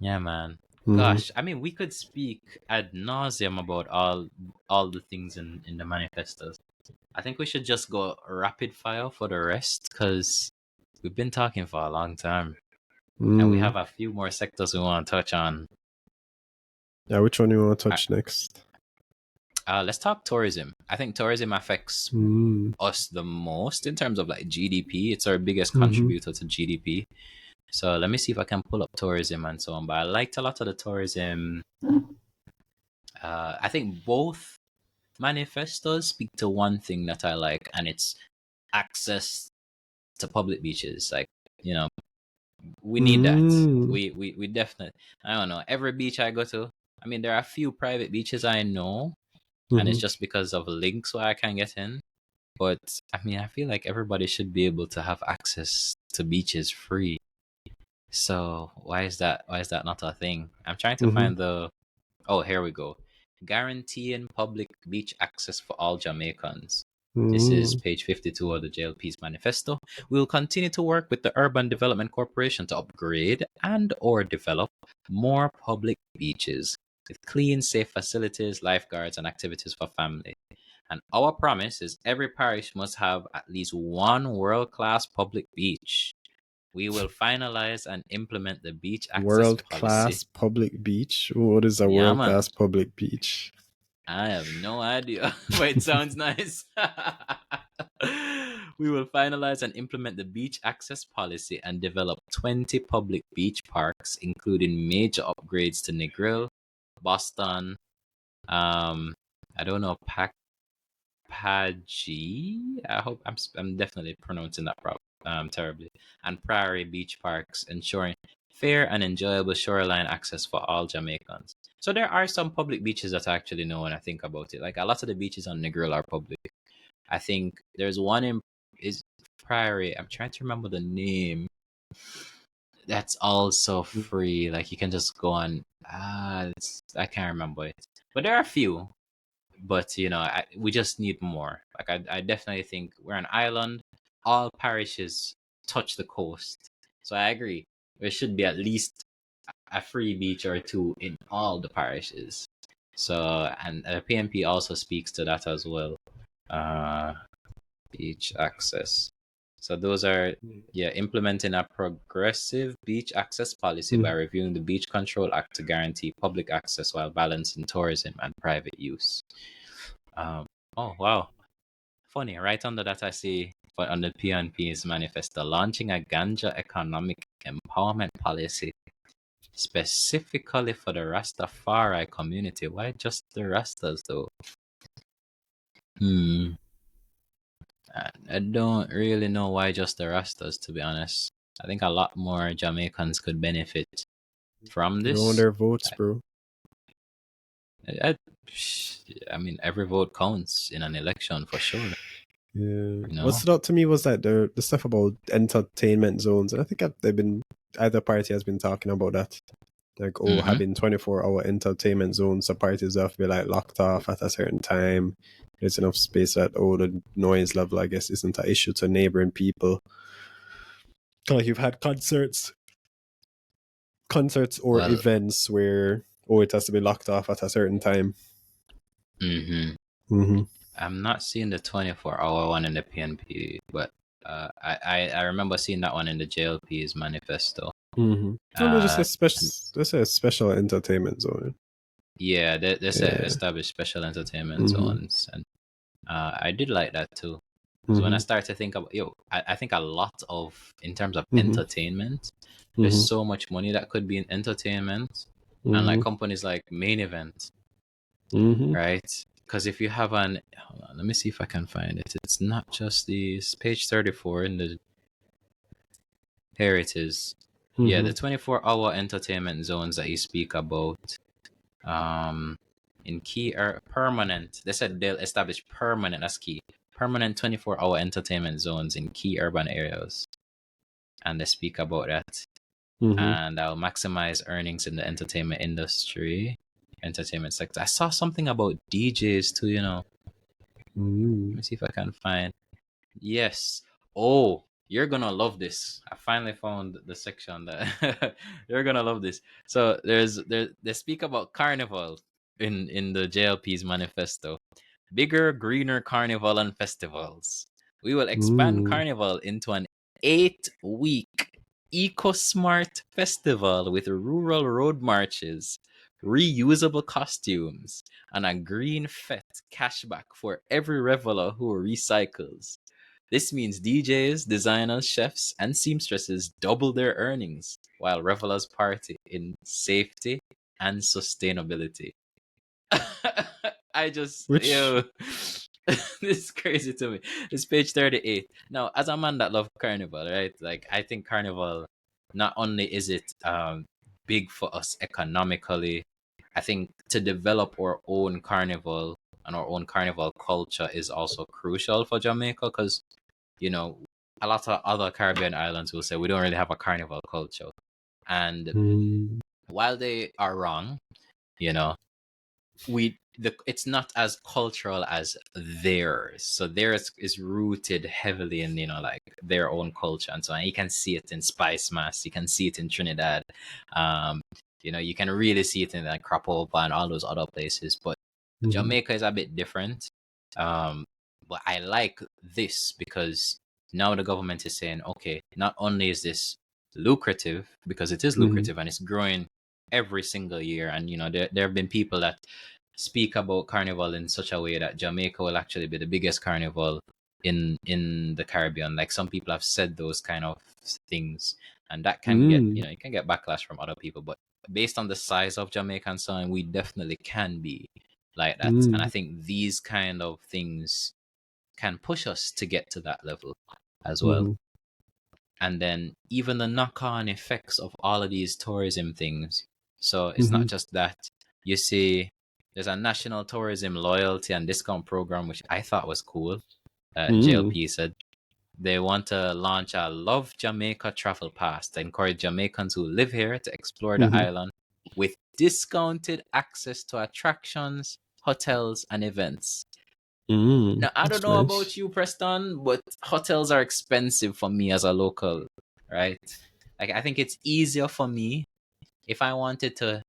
yeah, man. Gosh, I mean, we could speak ad nauseum about all the things in the manifestos. I think we should just go rapid fire for the rest because we've been talking for a long time, and we have a few more sectors we want to touch on. Yeah, which one do you want to touch next? Let's talk tourism. I think tourism affects us the most in terms of like GDP. It's our biggest contributor to GDP. So let me see if I can pull up tourism and so on. But I liked a lot of the tourism. I think both manifestos speak to one thing that I like, and it's access to public beaches. Like, we need that. We definitely. I don't know. Every beach I go to, I mean, there are a few private beaches I know, and it's just because of links where I can get in. But I mean, I feel like everybody should be able to have access to beaches free. So why is that not a thing? I'm trying to find oh, here we go. Guaranteeing public beach access for all Jamaicans. This is page 52 of the JLP's manifesto. We will continue to work with the Urban Development Corporation to upgrade and or develop more public beaches with clean, safe facilities, lifeguards, and activities for family. And our promise is every parish must have at least one world-class public beach. We will finalize and implement the beach access world-class public beach. What is a world-class public beach? I have no idea, but it sounds nice. We will finalize and implement the beach access policy and develop 20 public beach parks, including major upgrades to Negril, Boston, um, I don't know, Paji. I hope I'm definitely pronouncing that terribly. And Prairie Beach Parks, ensuring fair and enjoyable shoreline access for all Jamaicans. So there are some public beaches that I actually know when I think about it. Like a lot of the beaches on Negril are public. I think there's one in is Prairie. I'm trying to remember the name. That's also free. Like you can just go on. I can't remember it. But there are a few. But we just need more. Like I definitely think we're an island. All parishes touch the coast. So I agree. There should be at least a free beach or two in all the parishes. So and PNP also speaks to that as well. Uh, Beach access. So those are implementing a progressive beach access policy by reviewing the Beach Control Act to guarantee public access while balancing tourism and private use. Oh wow, funny. Right under that, I see on the PNP's manifesto, launching a ganja economic empowerment policy specifically for the Rastafari community. Why just the Rastas though? I don't really know why just the Rastas, to be honest. I think a lot more Jamaicans could benefit from They own this. their votes, bro. I mean, every vote counts in an election for sure. Yeah. What stood out to me was that the stuff about entertainment zones, and I think either party has been talking about that. Like, having 24-hour entertainment zones, so parties have to be like locked off at a certain time. There's enough space that the noise level, I guess, isn't an issue to neighboring people. Like you've had concerts or events where it has to be locked off at a certain time. I'm not seeing the 24-hour one in the PNP, but I remember seeing that one in the JLP's manifesto. Just a special entertainment zone. Yeah, they said establish special entertainment zones, and I did like that too. Because when I start to think about, I think a lot of, in terms of entertainment, there's so much money that could be in entertainment, and like companies like Main Event, right? Because if you have hold on, let me see if I can find it. It's not just these, page 34 in the, here it is. Yeah, the 24-hour entertainment zones that you speak about, in key permanent. They said they'll establish permanent, that's key, permanent 24-hour entertainment zones in key urban areas, and they speak about that. And I'll maximize earnings in the entertainment sector. I saw something about DJs too. Let me see if I can find. Yes. Oh, you're gonna love this. I finally found the section that you're gonna love this. So they speak about carnival in the JLP's manifesto. Bigger, greener carnival and festivals. We will expand carnival into an 8-week eco-smart festival with rural road marches, reusable costumes, and a green fete cashback for every reveler who recycles. This means DJs, designers, chefs, and seamstresses double their earnings while revelers party in safety and sustainability. This is crazy to me. It's page 38. Now, as a man that loves carnival, right? Like, I think carnival, not only is it big for us economically, I think to develop our own carnival and our own carnival culture is also crucial for Jamaica, because a lot of other Caribbean islands will say we don't really have a carnival culture. And while they are wrong, it's not as cultural as theirs. So theirs is rooted heavily in like their own culture and so on. You can see it in Spice Mass, you can see it in Trinidad, you can really see it in like Crapopa and all those other places. But Jamaica is a bit different. But I like this because now the government is saying, okay, not only is this lucrative, because it is lucrative and it's growing every single year, and there have been people that speak about carnival in such a way that Jamaica will actually be the biggest carnival in the Caribbean. Like some people have said those kind of things, and that can get, Mm. you can get backlash from other people. But based on the size of Jamaica and so on, we definitely can be like that. And I Mm. think these kind of things can push us to get to that level as well. Mm-hmm. And then even the knock-on effects of all of these tourism things. So it's Mm-hmm. not just that. You see, there's a national tourism loyalty and discount program, which I thought was cool. Mm. JLP said they want to launch a Love Jamaica travel pass to encourage Jamaicans who live here to explore the Mm-hmm. island with discounted access to attractions, hotels, and events. Mm. Now, I don't That's know about nice. you, Preston, but hotels are expensive for me as a local, right? Like, I think it's easier for me if I wanted to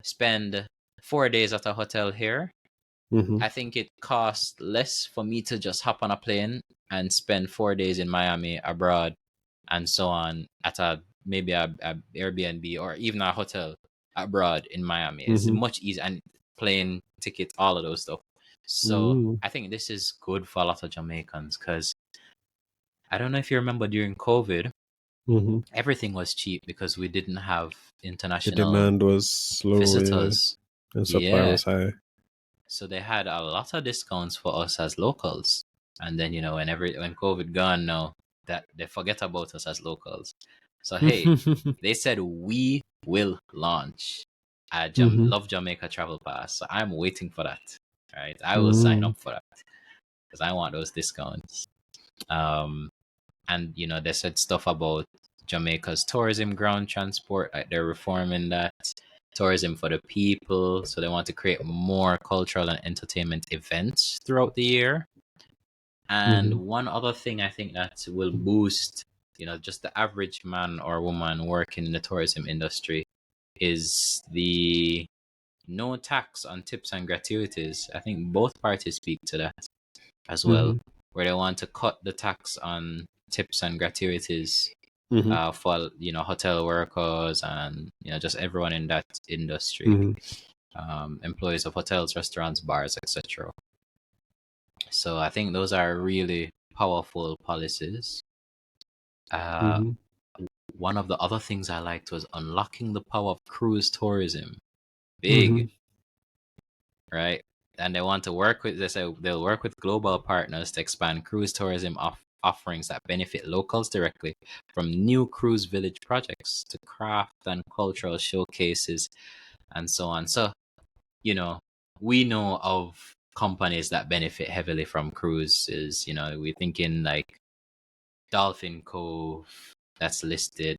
spend 4 days at a hotel here. Mm-hmm. I think it costs less for me to just hop on a plane and spend 4 days in Miami, abroad, and so on at a maybe a Airbnb or even a hotel abroad in Miami. It's Mm-hmm. much easier, and plane tickets, all of those stuff. So Mm. I think this is good for a lot of Jamaicans because I don't know if you remember during COVID, Mm-hmm. everything was cheap because we didn't have The international demand was low, yeah, visitors. and supply Yeah. was high. So they had a lot of discounts for us as locals. And then, when COVID gone now, that they forget about us as locals. So hey, they said we will launch a Mm-hmm. Love Jamaica travel pass. So I'm waiting for that. Right. I will sign Mm. up for that because I want those discounts. Um and they said stuff about Jamaica's tourism ground transport, like they're reforming that. Tourism for the people, so they want to create more cultural and entertainment events throughout the year. And Mm-hmm. one other thing I think that will boost, just the average man or woman working in the tourism industry is the no tax on tips and gratuities. I think both parties speak to that as well, Mm-hmm. where they want to cut the tax on tips and gratuities Mm-hmm. for hotel workers and just everyone in that industry, Mm-hmm. employees of hotels, restaurants, bars, etc. So I think those are really powerful policies. Uh, Mm-hmm. One of the other things I liked was unlocking the power of cruise tourism. Mm-hmm. Big, right? And they want to work with, they say they'll work with global partners to expand cruise tourism offerings that benefit locals directly, from new cruise village projects to craft and cultural showcases and so on. So, you know, we know of companies that benefit heavily from cruises. We're thinking like Dolphin Cove that's listed.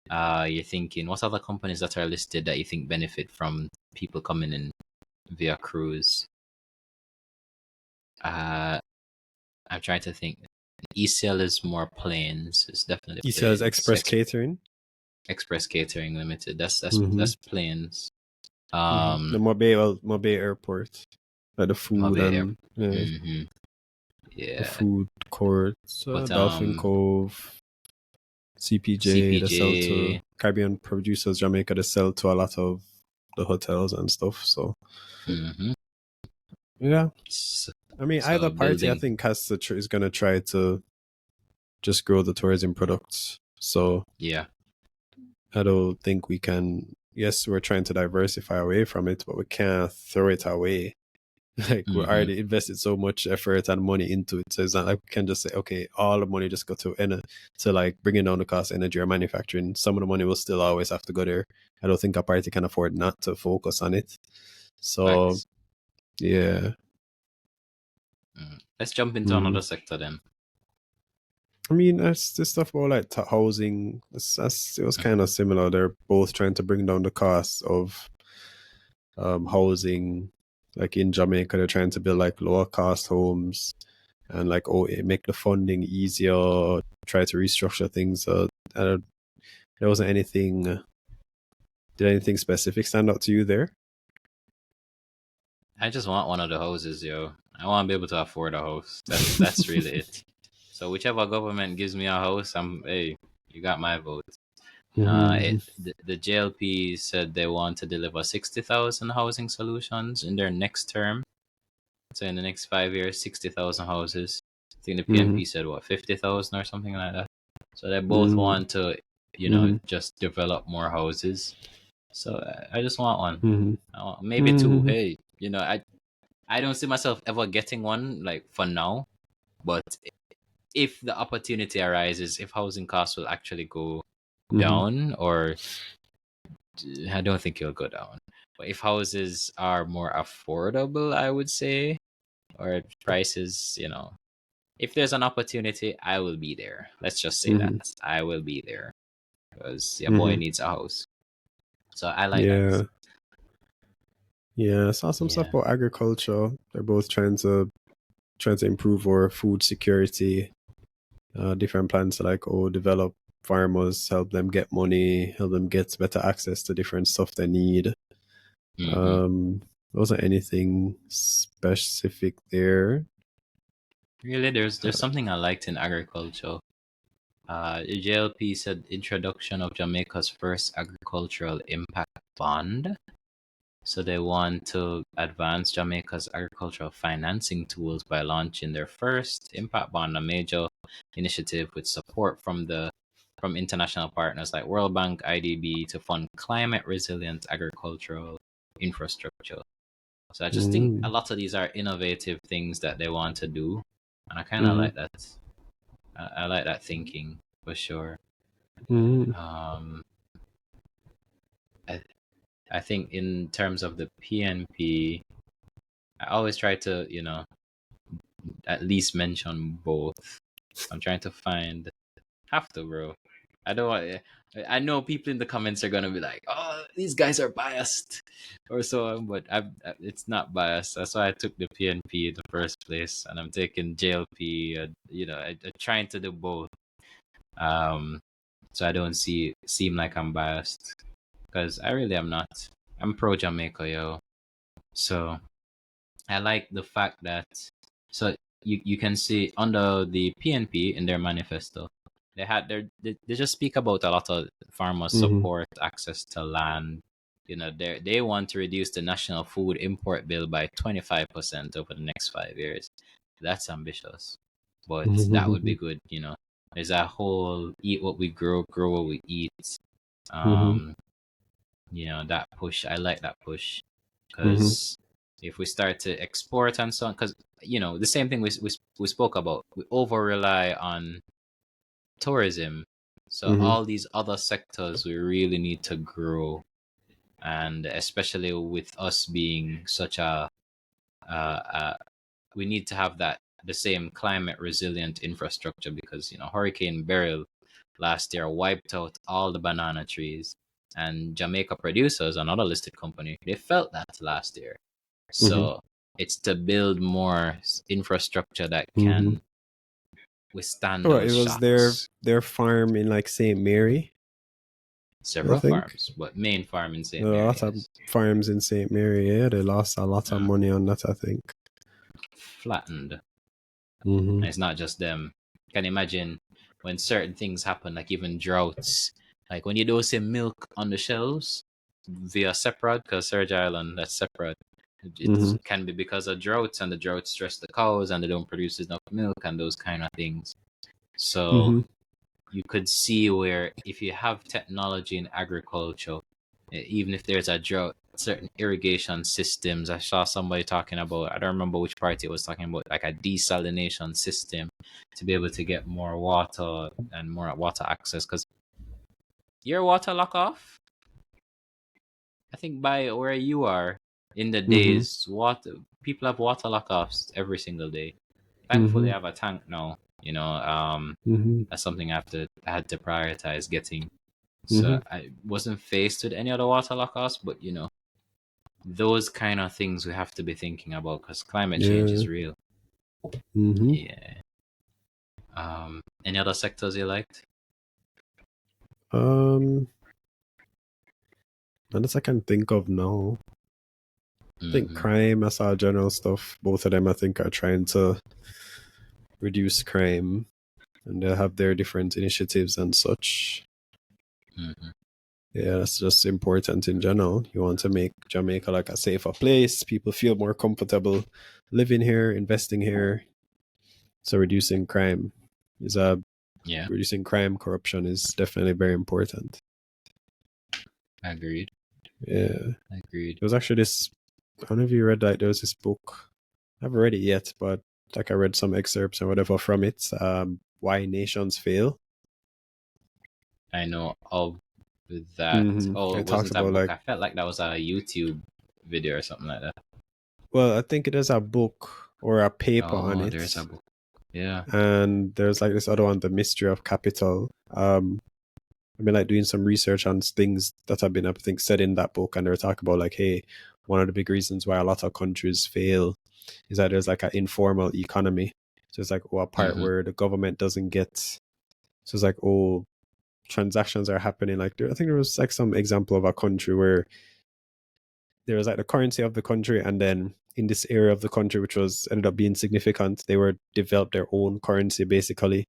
You're thinking what other companies that are listed that you think benefit from people coming in via cruise? Uh, I'm trying to think. ECL is more planes. It's definitely He says planes. Express Catering. Express Catering Limited. That's that's Mm-hmm. that's planes. Mm-hmm. The Mobay Airport, like the food Mobile Air. and Mm-hmm. the Yeah, food courts, but Dolphin Cove, CPJ, they sell to CPJ. Caribbean producers, Jamaica, they sell to a lot of the hotels and stuff. So Mm-hmm. yeah, So, I mean, either so party I building. think is gonna try to just grow the tourism products. So Yeah. I don't think we can. Yes, we're trying to diversify away from it, but we can't throw it away. Like we Mm-hmm. already invested so much effort and money into it, so it's not like we can just say, okay, all the money just go to like bringing down the cost of energy or manufacturing. Some of the money will still always have to go there. I don't think a party can afford not to focus on it. So Facts. yeah, Let's jump into mm. another sector then. I mean, that's the stuff about like housing. It was kind of similar. They're both trying to bring down the cost of housing. Like in Jamaica, they're trying to build like lower cost homes and like make the funding easier. Try to restructure things. There wasn't anything. Did anything specific stand out to you there? I just want one of the houses, yo. I want to be able to afford a house. That's really it. So whichever government gives me a house, hey, you got my vote. The JLP said they want to deliver 60,000 housing solutions in their next term. So in the next 5 years, 60,000 houses. I think the PNP said what, 50,000 or something like that. So they both want to, just develop more houses. So I just want one, maybe two. Hey, I don't see myself ever getting one like for now, but if the opportunity arises, if housing costs will actually go down, or I don't think it'll go down, but if houses are more affordable, I would say, or prices, if there's an opportunity, I will be there. Let's just say that I will be there because your boy needs a house. So I like that. Yeah, I saw some stuff about agriculture. They're both trying to improve our food security. Different plans to develop farmers, help them get money, help them get better access to different stuff they need. Wasn't anything specific there. Really, there's something I liked in agriculture. JLP said introduction of Jamaica's first agricultural impact bond. So they want to advance Jamaica's agricultural financing tools by launching their first impact bond, a major initiative with support from international partners like World Bank, IDB, to fund climate resilient agricultural infrastructure. So I just think a lot of these are innovative things that they want to do, and I kind of like that. I like that thinking for sure. I think in terms of the PNP, I always try to, at least mention both. I'm trying to find. Have to, bro. I don't want. I know people in the comments are gonna be like, "Oh, these guys are biased," or so, but it's not biased. That's why I took the PNP in the first place, and I'm taking JLP. I'm trying to do both. So I don't seem like I'm biased, because I really am not. I'm pro Jamaica, yo. So I like the fact that you can see under the PNP in their manifesto, they just speak about a lot of farmer support, access to land. They want to reduce the national food import bill by 25% over the next 5 years. That's ambitious, but that would be good. There's a whole eat what we grow what we eat. That push. I like that push, because if we start to export and so on, because the same thing we spoke about, we over rely on tourism. So all these other sectors we really need to grow, and especially with us being such we need to have the same climate resilient infrastructure, because Hurricane Beryl last year wiped out all the banana trees, and Jamaica Producers, another listed company, they felt that last year. So it's to build more infrastructure that can withstand those it was shocks. their farm in St. Mary. Several farms, but main farm in St. Mary. A lot of farms in St. Mary, they lost a lot of money on that, I think. Flattened. And it's not just them. You can imagine when certain things happen, like even droughts, like when you don't see milk on the shelves via separate, because Serge Island, that's separate. It can be because of droughts, and the droughts stress the cows and they don't produce enough milk and those kind of things. So you could see where if you have technology in agriculture, even if there's a drought, certain irrigation systems. I saw somebody talking about, I don't remember which party it was talking about, like a desalination system to be able to get more water and more water access. Because your water lock off, I think by where you are in the days, people have water lock offs every single day. Thankfully, I have a tank now. That's something I had to prioritize getting. So I wasn't faced with any other water lock-offs, but those kind of things we have to be thinking about, because climate change is real. Yeah. Any other sectors you liked? None that I can think of now. I think crime, I saw general stuff. Both of them, I think, are trying to reduce crime, and they have their different initiatives and such. Mhm. Yeah, that's just important in general. You want to make Jamaica like a safer place. People feel more comfortable living here, investing here. So reducing crime is Yeah, reducing crime, corruption is definitely very important. agreed. Yeah. Agreed. There was actually this, I don't know if you read that, there was this book. I haven't read it yet, but like I read some excerpts and whatever from it. Why Nations Fail. I know of that. Oh, it It talks wasn't a about book. like, I felt like that was a YouTube video or something like that. well, I think it is a book or a paper on Oh, it. there's a book. Yeah. And there's like this other one, The Mystery of Capital. I've been like doing some research on things that have been, I think, said in that book, and they're talking about like, hey, one of the big reasons why a lot of countries fail is that there's like an informal economy. So it's like, oh, a part Mm-hmm. where the government doesn't get. So it's like, oh, transactions are happening. Like, I think there was like some example of a country where there was like the currency of the country, and then in this area of the country, which was ended up being significant, they were developed their own currency basically.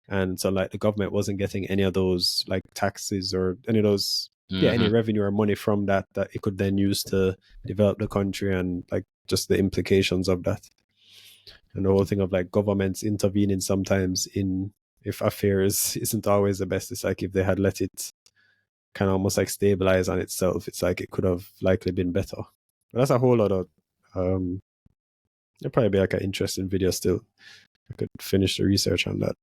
And so like the government wasn't getting any of those like taxes or any of those, yeah, any Mm-hmm. revenue or money from that it could then use to develop the country, and like just the implications of that. And the whole thing of like governments intervening sometimes in, if affairs isn't always the best. It's like if they had let it kind of almost like stabilize on itself, it's like it could have likely been better. But that's a whole lot of it'll probably be like an interesting video still. I could finish the research on that.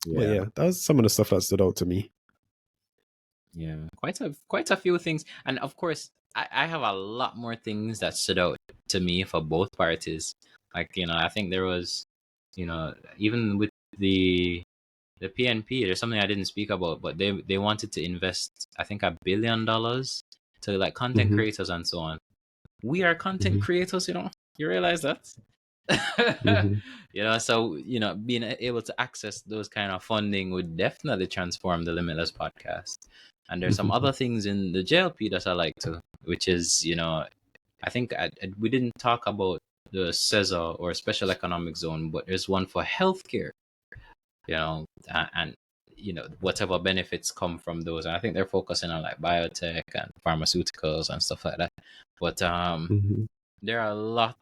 But Yeah. yeah, that was some of the stuff that stood out to me. Yeah. Quite a few things. And of course, I have a lot more things that stood out to me for both parties. Like, I think there was, even with the PNP, there's something I didn't speak about, but they wanted to invest, I think, $1 billion to like content Mm-hmm. creators and so on. We are content Mm-hmm. creators, you realize that? Mm-hmm. So being able to access those kind of funding would definitely transform the Limitless podcast. And there's some Mm-hmm. other things in the JLP that I like too, which is, I think we didn't talk about the CESA or Special Economic Zone, but there's one for healthcare, and whatever benefits come from those. And I think they're focusing on like biotech and pharmaceuticals and stuff like that. But Mm-hmm. there are a lot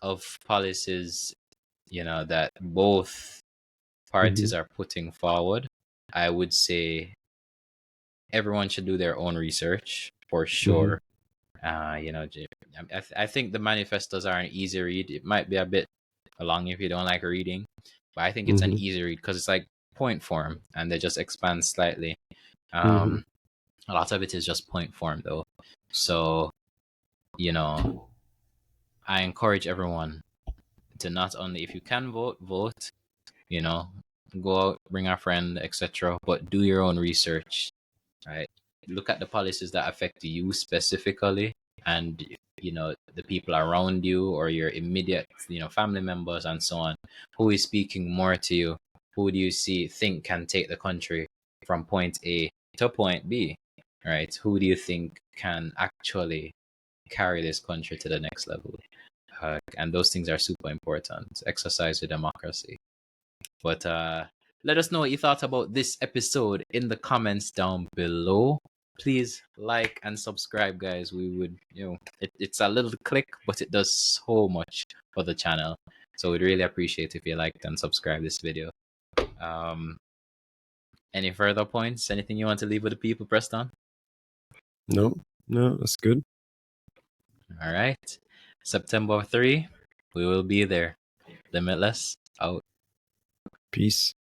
of policies, that both Mm-hmm. parties are putting forward. I would say everyone should do their own research for Mm-hmm. sure. I think the manifestos are an easy read. It might be a bit long if you don't like reading, but I think it's an Mm-hmm. easy read because it's like point form and they just expand slightly. Mm-hmm. A lot of it is just point form though. So, you know, I encourage everyone to not only, if you can vote, you know, go out, bring a friend, etc., but do your own research, right? Look at the policies that affect you specifically, and the people around you or your immediate family members and so on. Who is speaking more to you? Who do you think can take the country from point A to point B, right? Who do you think can actually carry this country to the next level? And those things are super important. Exercise your democracy. But let us know what you thought about this episode in the comments down below. Please like and subscribe, guys. We would, it's a little click, but it does so much for the channel. So we'd really appreciate if you liked and subscribe this video. Um, any further points? Anything you want to leave with the people, Preston? No, no, that's good. All right. September 3, we will be there. Limitless out. Peace.